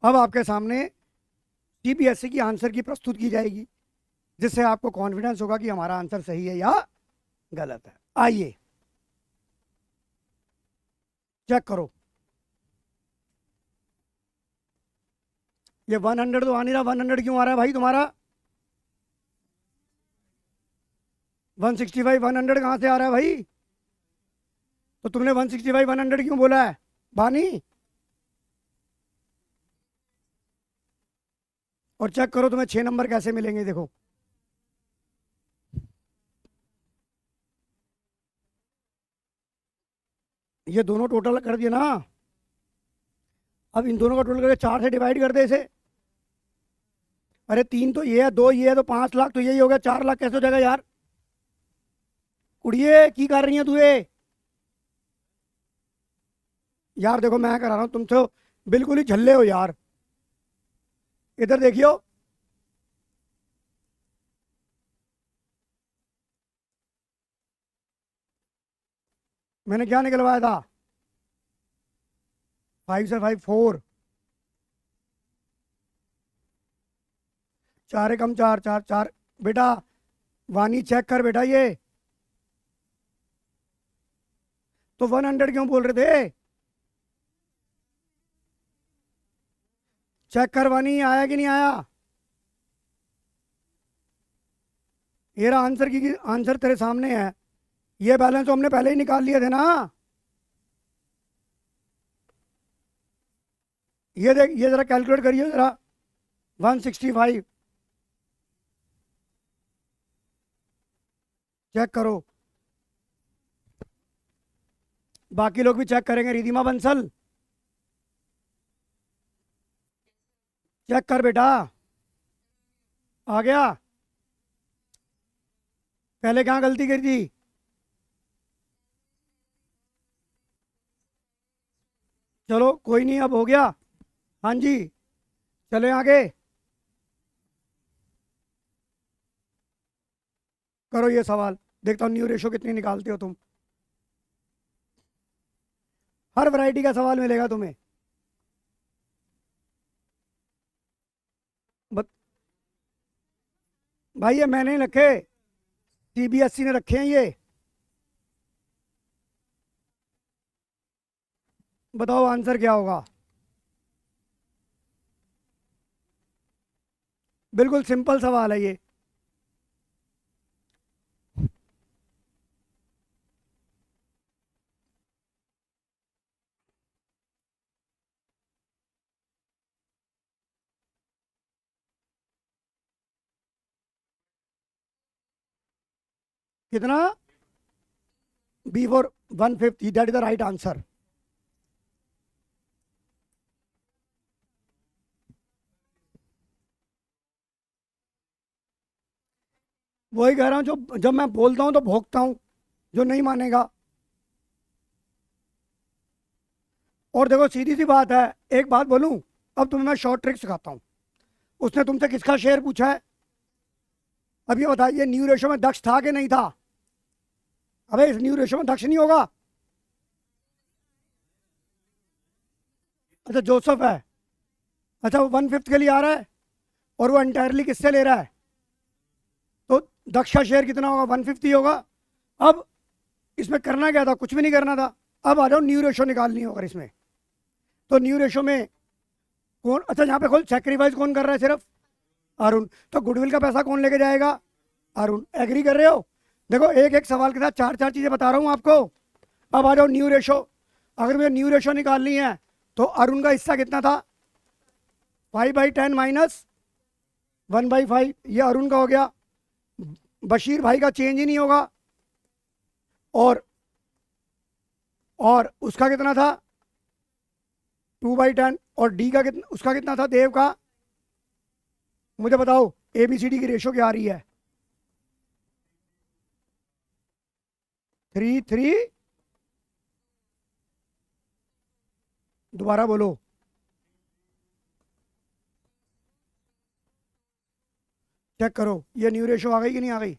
अब आपके सामने सीबीएसई की आंसर की प्रस्तुत की जाएगी, जिससे आपको कॉन्फिडेंस होगा कि हमारा आंसर सही है या गलत है। आइए चेक करो, ये 100 तो आ नहीं रहा, 100 क्यों आ रहा है भाई तुम्हारा, 165 100 कहाँ से आ रहा है भाई, तो तुमने 165 100 क्यों बोला है बानी। और चेक करो तुम्हें 6 नंबर कैसे मिलेंगे, देखो ये दोनों टोटल कर दिए ना, अब इन दोनों का टोटल करके 4 से डिवाइड कर दे इसे। अरे 3 तो ये है, 2 ये है, तो 5 लाख तो यही हो गया, 4 लाख कैसे हो जाएगा यार, कुड़िए की कर रही है तू ये। यार देखो मैं करा रहा हूँ, तुम तो बिल्कुल ही झल्ले हो यार, इधर देखियो। मैंने क्या निकलवाया था, 5 से 5 4, 4 एकम 4 4 4। बेटा वानी चेक कर बेटा, ये तो 100 क्यों बोल रहे थे, चेक कर वानी आया कि नहीं आया। ये रहा आंसर की आंसर तेरे सामने है, ये बैलेंस तो हमने पहले ही निकाल लिए थे ना। ये देख, ये जरा कैलकुलेट करिए जरा, 165 चेक करो, बाकी लोग भी चेक करेंगे। रिधिमा बंसल चेक कर बेटा, आ गया, पहले कहाँ गलती करी थी, चलो कोई नहीं, अब हो गया। हाँ जी, चले आगे, करो ये सवाल, देखता हूँ न्यू रेशो कितनी निकालते हो तुम। हर वैरायटी का सवाल मिलेगा तुम्हें। बत, भाई ये मैंने नहीं रखे, सीबीएसई ने रखे हैं ये। बताओ आंसर क्या होगा, बिल्कुल सिंपल सवाल है ये। कितना, B4 150, that is the right answer. वही कह रहा हूँ, जो जब मैं बोलता हूँ तो भोंकता हूँ, जो नहीं मानेगा। और देखो सीधी सी बात है, एक बात बोलूं, अब तुम्हें मैं शॉर्ट ट्रिक सिखाता हूँ। उसने तुमसे किसका शेयर पूछा है? अब ये बताइए, न्यू रेशो में दक्ष था कि नहीं था? अबे इस न्यू रेशो में दक्ष नहीं होगा। अच्छा जोसेफ है। अच्छा वो 1/5 के लिए आ रहा है, और वो एंटायरली किससे ले रहा है? तो दक्ष का शेयर कितना होगा? 1/5 ही होगा। अब इसमें करना क्या था? कुछ भी नहीं करना था। अब आ जाओ, न्यू रेशो निकालनी होगा इसमें। तो न्यू रेशो में कौन, अच्छा यहाँ पे खोल, सेक्रीफाइस कौन कर रहा है? सिर्फ अरुण। तो गुडविल का पैसा कौन लेके जाएगा? अरुण। एग्री कर रहे हो? देखो एक एक सवाल के साथ चार चार चीजें बता रहा हूँ आपको। अब आ जाओ न्यू रेशो। अगर मुझे न्यू रेशो निकालनी है तो अरुण का हिस्सा कितना था? 5/10 माइनस 1/5, ये अरुण का हो गया। बशीर भाई का चेंज ही नहीं होगा। और उसका कितना था? 2/10। और डी का कितना, उसका कितना था देव का? मुझे बताओ, एबीसीडी की रेशो क्या आ रही है? 3:3। दोबारा बोलो। चेक करो ये न्यू रेशो आ गई कि नहीं आ गई?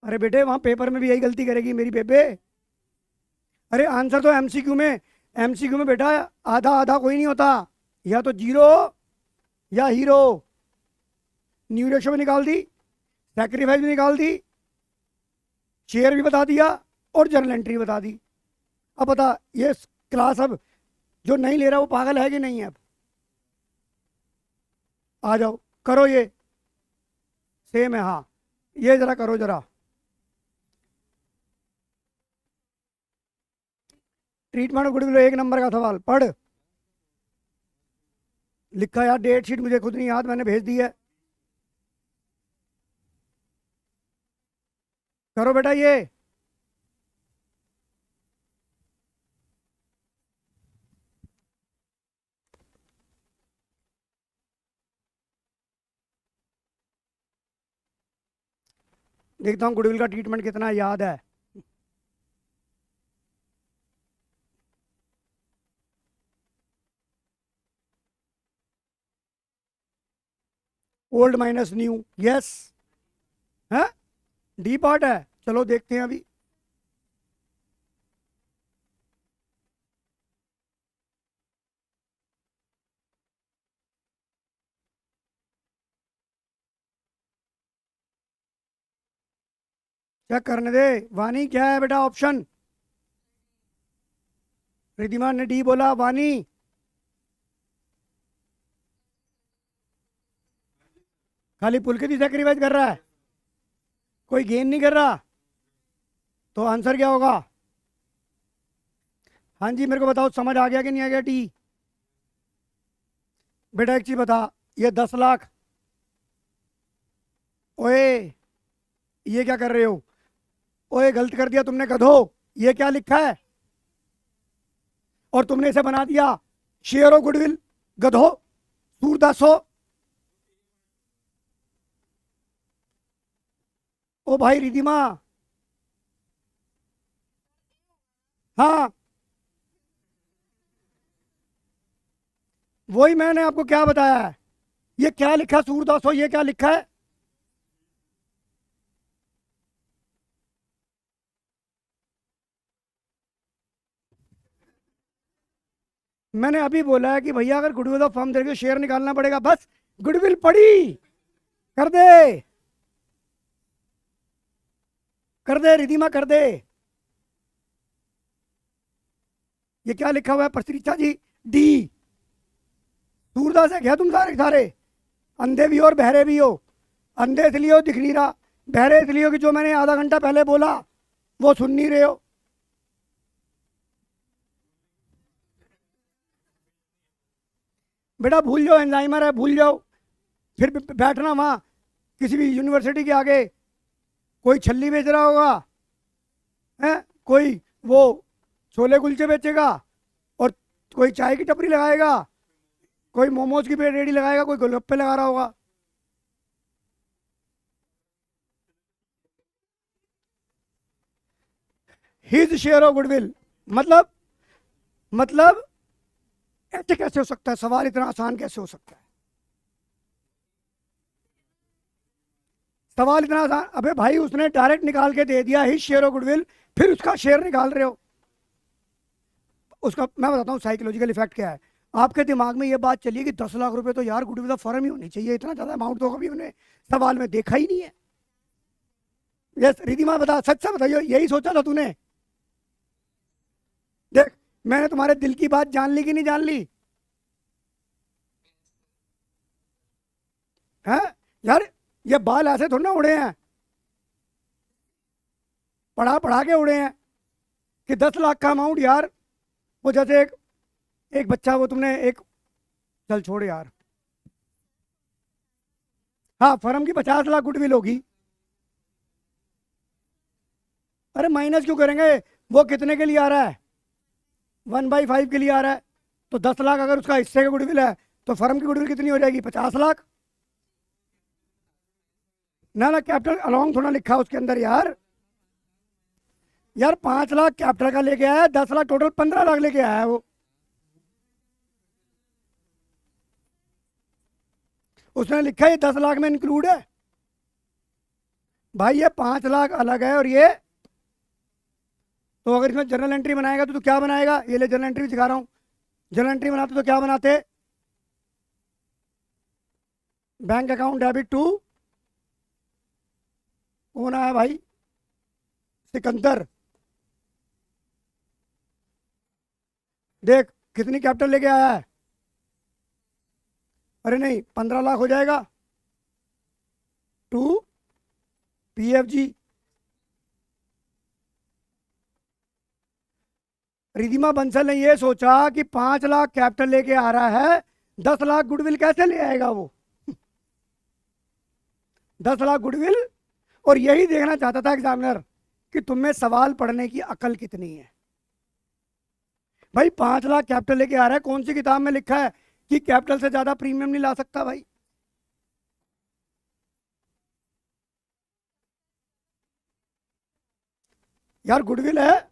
अरे बेटे वहां पेपर में भी यही गलती करेगी मेरी बेबे। अरे आंसर तो एमसीक्यू में, एमसीक्यू में बेटा आधा आधा कोई नहीं होता, या तो जीरो या हीरो। न्यू रेशो भी निकाल दी, सैक्रिफाइस भी निकाल दी, शेयर भी बता दिया, और जर्नल एंट्री बता दी। अब बता ये क्लास, अब जो नहीं ले रहा वो पागल है कि नहीं है? अब आ जाओ करो ये। सेम है हाँ, ये जरा करो जरा। ट्रीटमेंट ऑफ गुडविल, एक नंबर का सवाल पढ़। लिखा यार, डेट शीट मुझे खुद नहीं याद, मैंने भेज दी है। करो बेटा ये। देखता हूँ गुडविल का ट्रीटमेंट कितना याद है। ओल्ड माइनस न्यू, यस है। डी पार्ट है, चलो देखते हैं अभी। चेक करने दे। वानी क्या है बेटा ऑप्शन? रिद्धिमान ने डी बोला, वानी? खाली पुलकित ही सैक्रिफाइस कर रहा है, कोई गेन नहीं कर रहा, तो आंसर क्या होगा? हाँ जी मेरे को बताओ, समझ आ गया कि नहीं आ गया? टी बेटा एक चीज बता, ये 10 लाख, ओए ये क्या कर रहे हो? ओए गलत कर दिया तुमने गधो। ये क्या लिखा है? और तुमने इसे बना दिया शेयर ऑफ गुडविल, गधो, सूरदास हो। ओ भाई रिधिमा, हाँ वही मैंने आपको क्या बताया है। ये क्या लिखा सूरदास हो, ये क्या लिखा है? मैंने अभी बोला है कि भैया अगर गुडविल ऑफ फर्म देखे शेयर निकालना पड़ेगा, बस गुडविल पड़ी, कर दे, कर दे रिधिमा कर दे। ये क्या लिखा हुआ है प्रसरिता जी? डी। सूरदास है क्या तुम सारे सारे? अंधे भी हो और बहरे भी हो। अंधे इसलिए हो दिख नहीं रहा, बहरे इसलिए हो कि जो मैंने आधा घंटा पहले बोला वो सुन नहीं रहे हो। बेटा भूल जाओ, एंजाइमर है भूल जाओ। फिर बैठना वहां किसी भी यूनिवर्सिटी के आगे, कोई छल्ली बेच रहा होगा, है कोई वो छोले कुलचे बेचेगा, और कोई चाय की टपरी लगाएगा, कोई मोमोज की रेडी लगाएगा, कोई गोलगप्पे लगा रहा होगा। हिज शेयर ऑफ गुडविल, मतलब मतलब ऐसे कैसे हो सकता है? सवाल इतना आसान कैसे हो सकता है? सवाल इतना आसान, अबे भाई उसने डायरेक्ट निकाल के दे दिया हिज शेयर ऑफ गुडविल, फिर उसका शेयर निकाल रहे हो। उसका मैं बताता हूँ साइकोलॉजिकल इफेक्ट क्या है। आपके दिमाग में ये बात चली कि 10 लाख रुपए तो यार गुडविल ऑफ फर्म ही होनी चाहिए, इतना ज्यादा अमाउंट तो कभी उन्हें सवाल में देखा ही नहीं है। यस रिधिमा, बता, सच से बताइए, यही सोचा था तूने? देख, मैंने तुम्हारे दिल की बात जान ली कि नहीं जान ली? है यार, ये बाल ऐसे थोड़ा ना उड़े हैं, पढ़ा पढ़ा के उड़े हैं कि 10 लाख का अमाउंट यार। वो जैसे एक एक बच्चा, वो तुमने एक, चल छोड़ यार। हाँ, फर्म की 50 लाख गुडविल होगी। अरे माइनस क्यों करेंगे? वो कितने के लिए आ रहा है? 1/5 के लिए आ रहा है। तो 10 लाख अगर उसका हिस्से का गुडविल है, तो फर्म की गुडविल कितनी हो जाएगी? 50 लाख। ना ना, कैपिटल अलोंग थोड़ा लिखा है उसके अंदर यार। यार 5 लाख कैपिटल का लेके आया है, 10 लाख टोटल 15 लाख लेके आया है वो। उसने लिखा है ये 10 लाख में इंक्लूड है। भाई ये 5 लाख अलग है, और ये, तो अगर इसमें जर्नल एंट्री बनाएगा तो क्या बनाएगा? ये ले, जर्नल एंट्री भी दिखा रहा हूँ। जर्नल एंट्री बनाते तो क्या बनाते? बैंक अकाउंट डेबिट टू, कौन आया भाई? सिकंदर। देख कितनी कैपिटल लेके आया है। अरे नहीं, 15 लाख हो जाएगा टू PFG। रिधिमा बंसल ने ये सोचा कि 5 लाख कैपिटल लेके आ रहा है, 10 लाख गुडविल कैसे ले आएगा वो? 10 लाख गुडविल। और यही देखना चाहता था एग्जामिनर कि तुम में सवाल पढ़ने की अकल कितनी है। भाई 5 लाख कैपिटल लेके आ रहा है, कौन सी किताब में लिखा है कि कैपिटल से ज्यादा प्रीमियम नहीं ला सकता भाई? यार गुडविल है।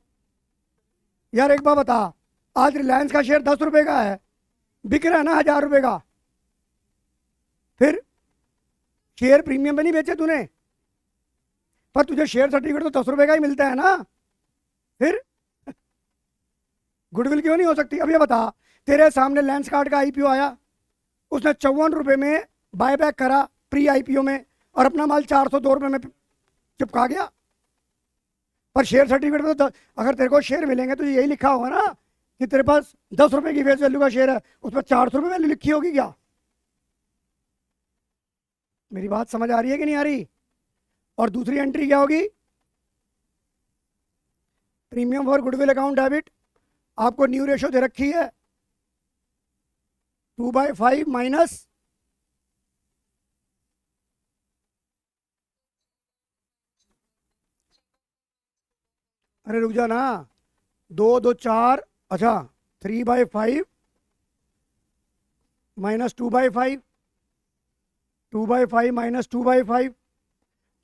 यार एक बात बता, आज रिलायंस का शेयर 10 रुपए का है, बिक रहा है ना 1000 रुपए का। फिर शेयर प्रीमियम पे नहीं बेचे तूने, पर तुझे शेयर सर्टिफिकेट तो 10 रुपए का ही मिलता है ना। फिर गुडविल क्यों नहीं हो सकती? अब ये बता, तेरे सामने लेंस कार्ड का IPO आया, उसने 54 रुपए में बायबैक करा प्री IPO में, और अपना माल 402 रुपए में चिपका गया। पर शेयर सर्टिफिकेट में तो अगर तेरे को शेयर मिलेंगे तो यही लिखा होगा ना कि तेरे पास 10 रुपए की फेस वैल्यू का शेयर है, उस पर 400 रुपये वैल्यू लिखी होगी क्या? मेरी बात समझ आ रही है कि नहीं आ रही? और दूसरी एंट्री क्या होगी? Premium for goodwill account debit, आपको न्यू रेशो दे रखी है 2/5 माइनस, अरे रुक जा ना, 2 2 4, अच्छा 3/5 माइनस 2/5, 2/5 माइनस 2/5।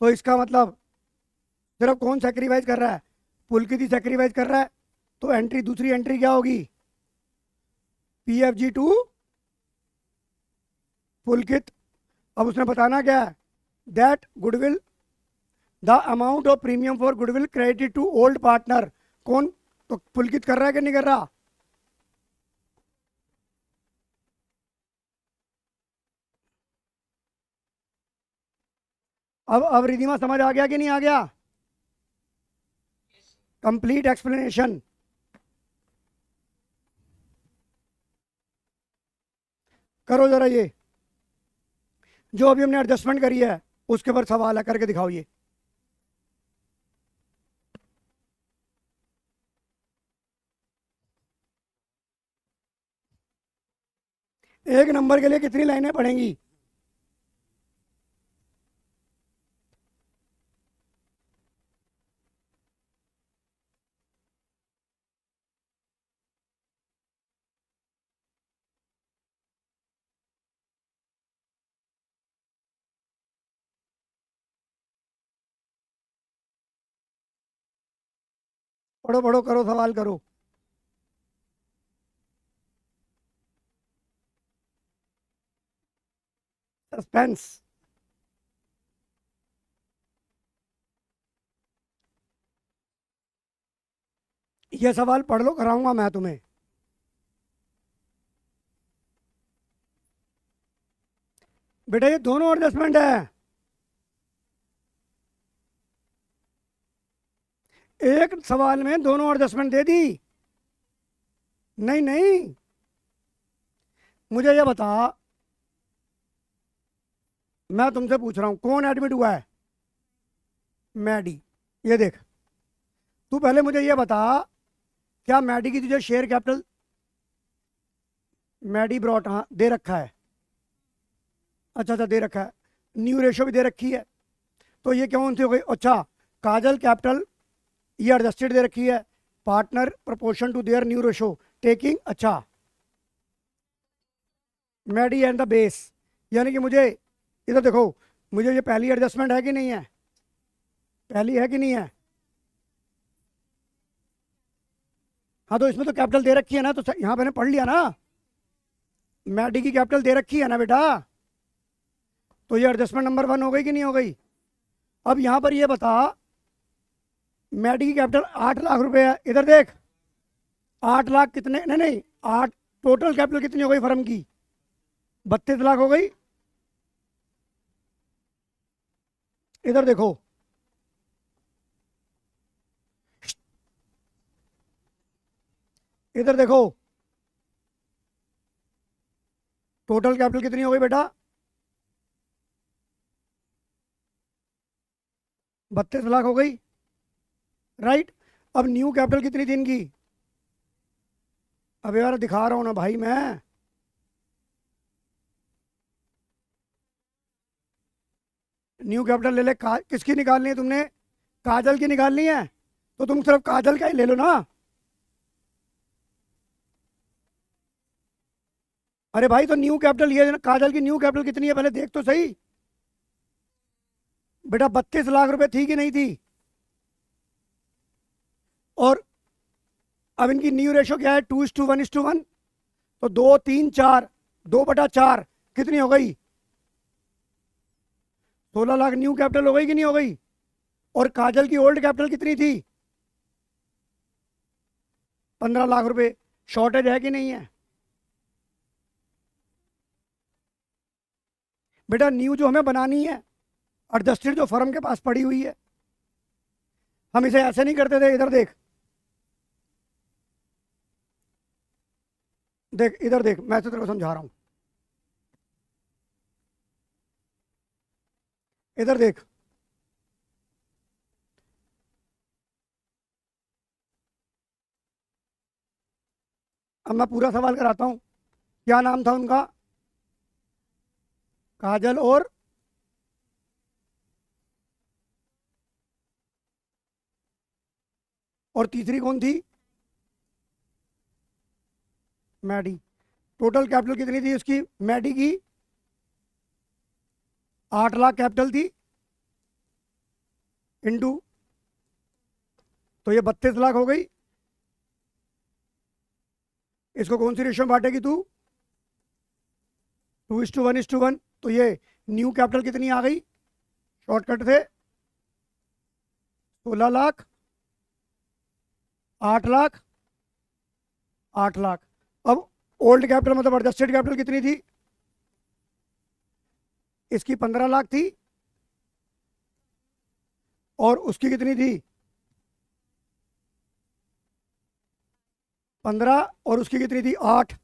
तो इसका मतलब सिर्फ कौन सेक्रीफाइस कर रहा है? पुलकित ही सेक्रीफाइस कर रहा है। तो एंट्री, दूसरी एंट्री क्या होगी? PFG to Pulkit. अब उसने बताना क्या है? That goodwill, the amount of premium for goodwill credit to old partner. कौन? तो पुलकित कर रहा है कि नहीं कर रहा? अब रिधिमा समझ आ गया कि नहीं आ गया? कंप्लीट एक्सप्लेनेशन करो जरा। ये जो अभी हमने एडजस्टमेंट करी है उसके ऊपर सवाल है, करके दिखाओ ये। एक नंबर के लिए कितनी लाइनें पढ़ेंगी? पढ़ो पढ़ो, करो सवाल करो। सस्पेंस। ये सवाल पढ़ लो, कराऊंगा मैं तुम्हें। बेटा ये दोनों एडजस्टमेंट है। एक सवाल में दोनों एडजस्टमेंट दे दी। नहीं नहीं, मुझे ये बता, मैं तुमसे पूछ रहा हूं कौन एडमिट हुआ है? मैडी। ये देख, तू पहले मुझे ये बता, क्या मैडी की तुझे शेयर कैपिटल? मैडी ब्रॉट, हाँ दे रखा है। अच्छा अच्छा, दे रखा है। न्यू रेशो भी दे रखी है। तो ये कौन सी हो गई? अच्छा, काजल कैपिटल ये एडजस्टेड दे रखी है। Partner proportion to their new ratio taking. अच्छा, मैडी एंड द बेस, यानी कि मुझे इधर देखो, मुझे ये पहली एडजस्टमेंट है कि नहीं है? पहली है कि नहीं है? हाँ तो इसमें तो कैपिटल दे रखी है ना, तो यहाँ मैंने पढ़ लिया ना, मैडी की कैपिटल दे रखी है ना बेटा। तो ये एडजस्टमेंट नंबर 1 हो गई कि नहीं हो गई? अब यहाँ पर ये बता, मैडी की कैपिटल 8 लाख रुपए है, इधर देख। 8 लाख कितने, नहीं नहीं, 8, टोटल कैपिटल कितनी हो गई फर्म की? 32 लाख हो गई। इधर देखो, इधर देखो, टोटल कैपिटल कितनी हो गई बेटा? 32 लाख हो गई, राइट। अब न्यू कैपिटल कितनी थी इनकी? अब यार दिखा रहा हूं ना भाई मैं। न्यू कैपिटल ले ले, किसकी निकालनी है तुमने? काजल की निकालनी है, तो तुम सिर्फ काजल का ही ले लो ना। अरे भाई, तो न्यू कैपिटल ये काजल की न्यू कैपिटल कितनी है पहले देख तो सही। बेटा 32 लाख रुपए थी कि नहीं थी? और अब इनकी न्यू रेशो क्या है? 2:1:1। तो 2 3 4, 2/4 कितनी हो गई? 16 लाख न्यू कैपिटल हो गई कि नहीं हो गई? और काजल की ओल्ड कैपिटल कितनी थी? 15 लाख रुपए। शॉर्टेज है कि नहीं है? बेटा न्यू जो हमें बनानी है, एडजस्टेड जो फर्म के पास पड़ी हुई है, हम इसे ऐसे नहीं करते थे। इधर देख, देख इधर देख, मैं तो तेरे को समझा रहा हूं। इधर देख, अब मैं पूरा सवाल कराता हूं। क्या नाम था उनका? काजल और तीसरी कौन थी? मैडी। टोटल कैपिटल कितनी थी उसकी, मैडी की? 8 लाख कैपिटल थी, इंटू, तो ये 32 लाख हो गई। इसको कौन सी रेशियो में बांटेगी तू? 2:1:1। तो ये न्यू कैपिटल कितनी आ गई शॉर्टकट से? 16 लाख, 8 लाख, 8 लाख। अब ओल्ड कैपिटल मतलब एडजस्टेड कैपिटल कितनी थी? इसकी 15 लाख थी, और उसकी कितनी थी? 15, और उसकी कितनी थी? 8।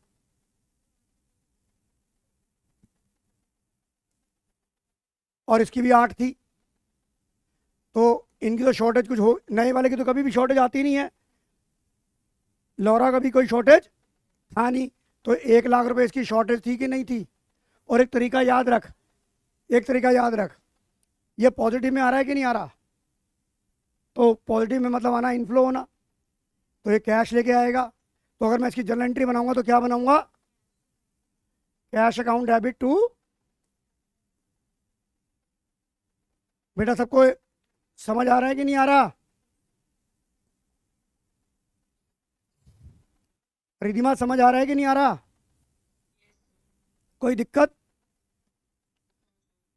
और इसकी भी 8 थी। तो इनकी तो शॉर्टेज कुछ हो, नए वाले की तो कभी भी शॉर्टेज आती नहीं है। लौरा का भी कोई शॉर्टेज था नहीं। तो 1 लाख रुपए इसकी शॉर्टेज थी कि नहीं थी? और एक तरीका याद रख, एक तरीका याद रख, ये पॉजिटिव में आ रहा है कि नहीं आ रहा? तो पॉजिटिव में मतलब आना इनफ्लो होना, तो ये कैश लेके आएगा। तो अगर मैं इसकी जर्नल एंट्री बनाऊंगा तो क्या बनाऊंगा? Cash account debit to. बेटा सबको समझ आ रहा है कि नहीं आ रहा? रिधिमा समझ आ रहा है कि नहीं आ रहा? कोई दिक्कत?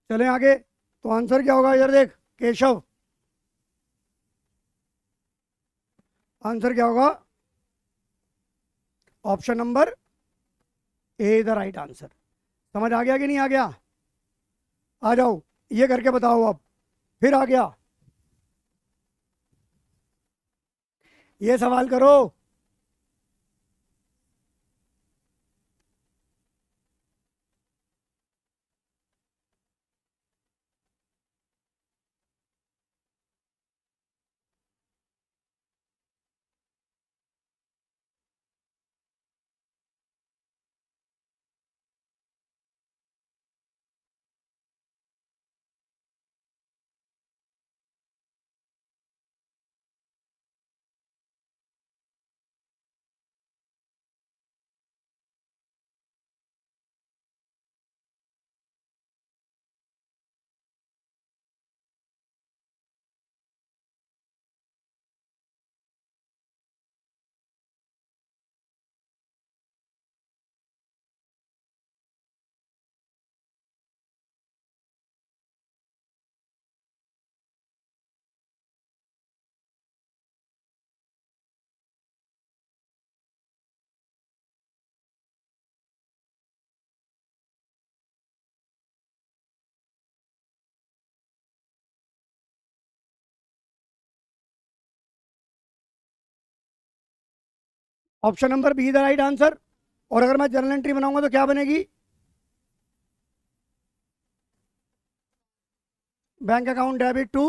चलें आगे। तो आंसर क्या होगा इधर देख केशव, आंसर क्या होगा? Option number A is the right answer. समझ आ गया कि नहीं आ गया? आ जाओ, ये करके बताओ अब। फिर आ गया, ये सवाल करो। Option number B the right answer. और अगर मैं जर्नल एंट्री बनाऊंगा तो क्या बनेगी? Bank account debit to.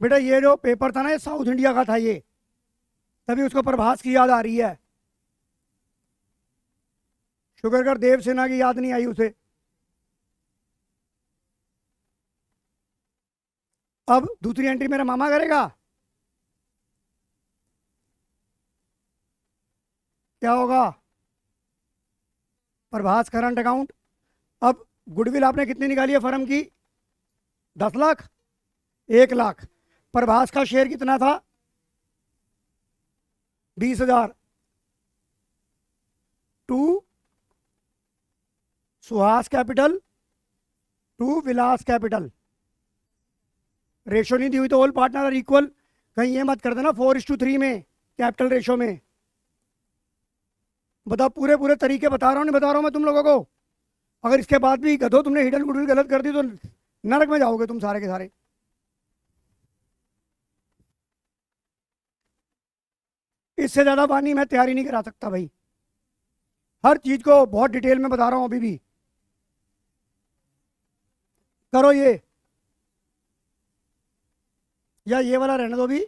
बेटा ये जो पेपर था ना, ये साउथ इंडिया का था ये, तभी उसको प्रभास की याद आ रही है। शुक्र कर देव सेना की याद नहीं आई उसे। अब दूसरी एंट्री मेरा मामा करेगा। क्या होगा? Prabhas current account. अब गुडविल आपने कितनी निकाली है फर्म की? 10 लाख, 1 लाख। प्रभास का शेयर कितना था? 20,000। To Suhas capital to Vilas capital. Ratio नहीं दी हुई तो ऑल पार्टनर आर इक्वल। कहीं ये मत कर देना 4:3 में कैपिटल रेशो में। बताओ, पूरे पूरे तरीके बता रहा हूँ, नहीं बता रहा हूँ मैं तुम लोगों को? अगर इसके बाद भी गधो तुमने हिडन गुडविल गलत कर दी तो नरक में जाओगे तुम सारे के सारे। इससे ज्यादा पानी मैं तैयारी नहीं करा सकता भाई। हर चीज को बहुत डिटेल में बता रहा हूँ अभी भी। करो ये, या ये वाला रहने दो भी।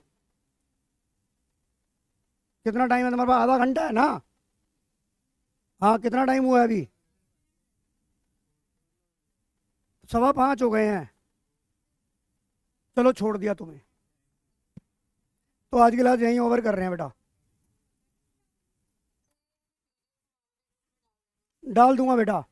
कितना टाइम है तुम्हारे पास? आधा घंटा है ना? हाँ, कितना टाइम हुआ है अभी? 5:15 हो गए हैं। चलो छोड़ दिया तुम्हें, तो आज की क्लास यहीं ओवर कर रहे हैं बेटा। डाल दूंगा बेटा।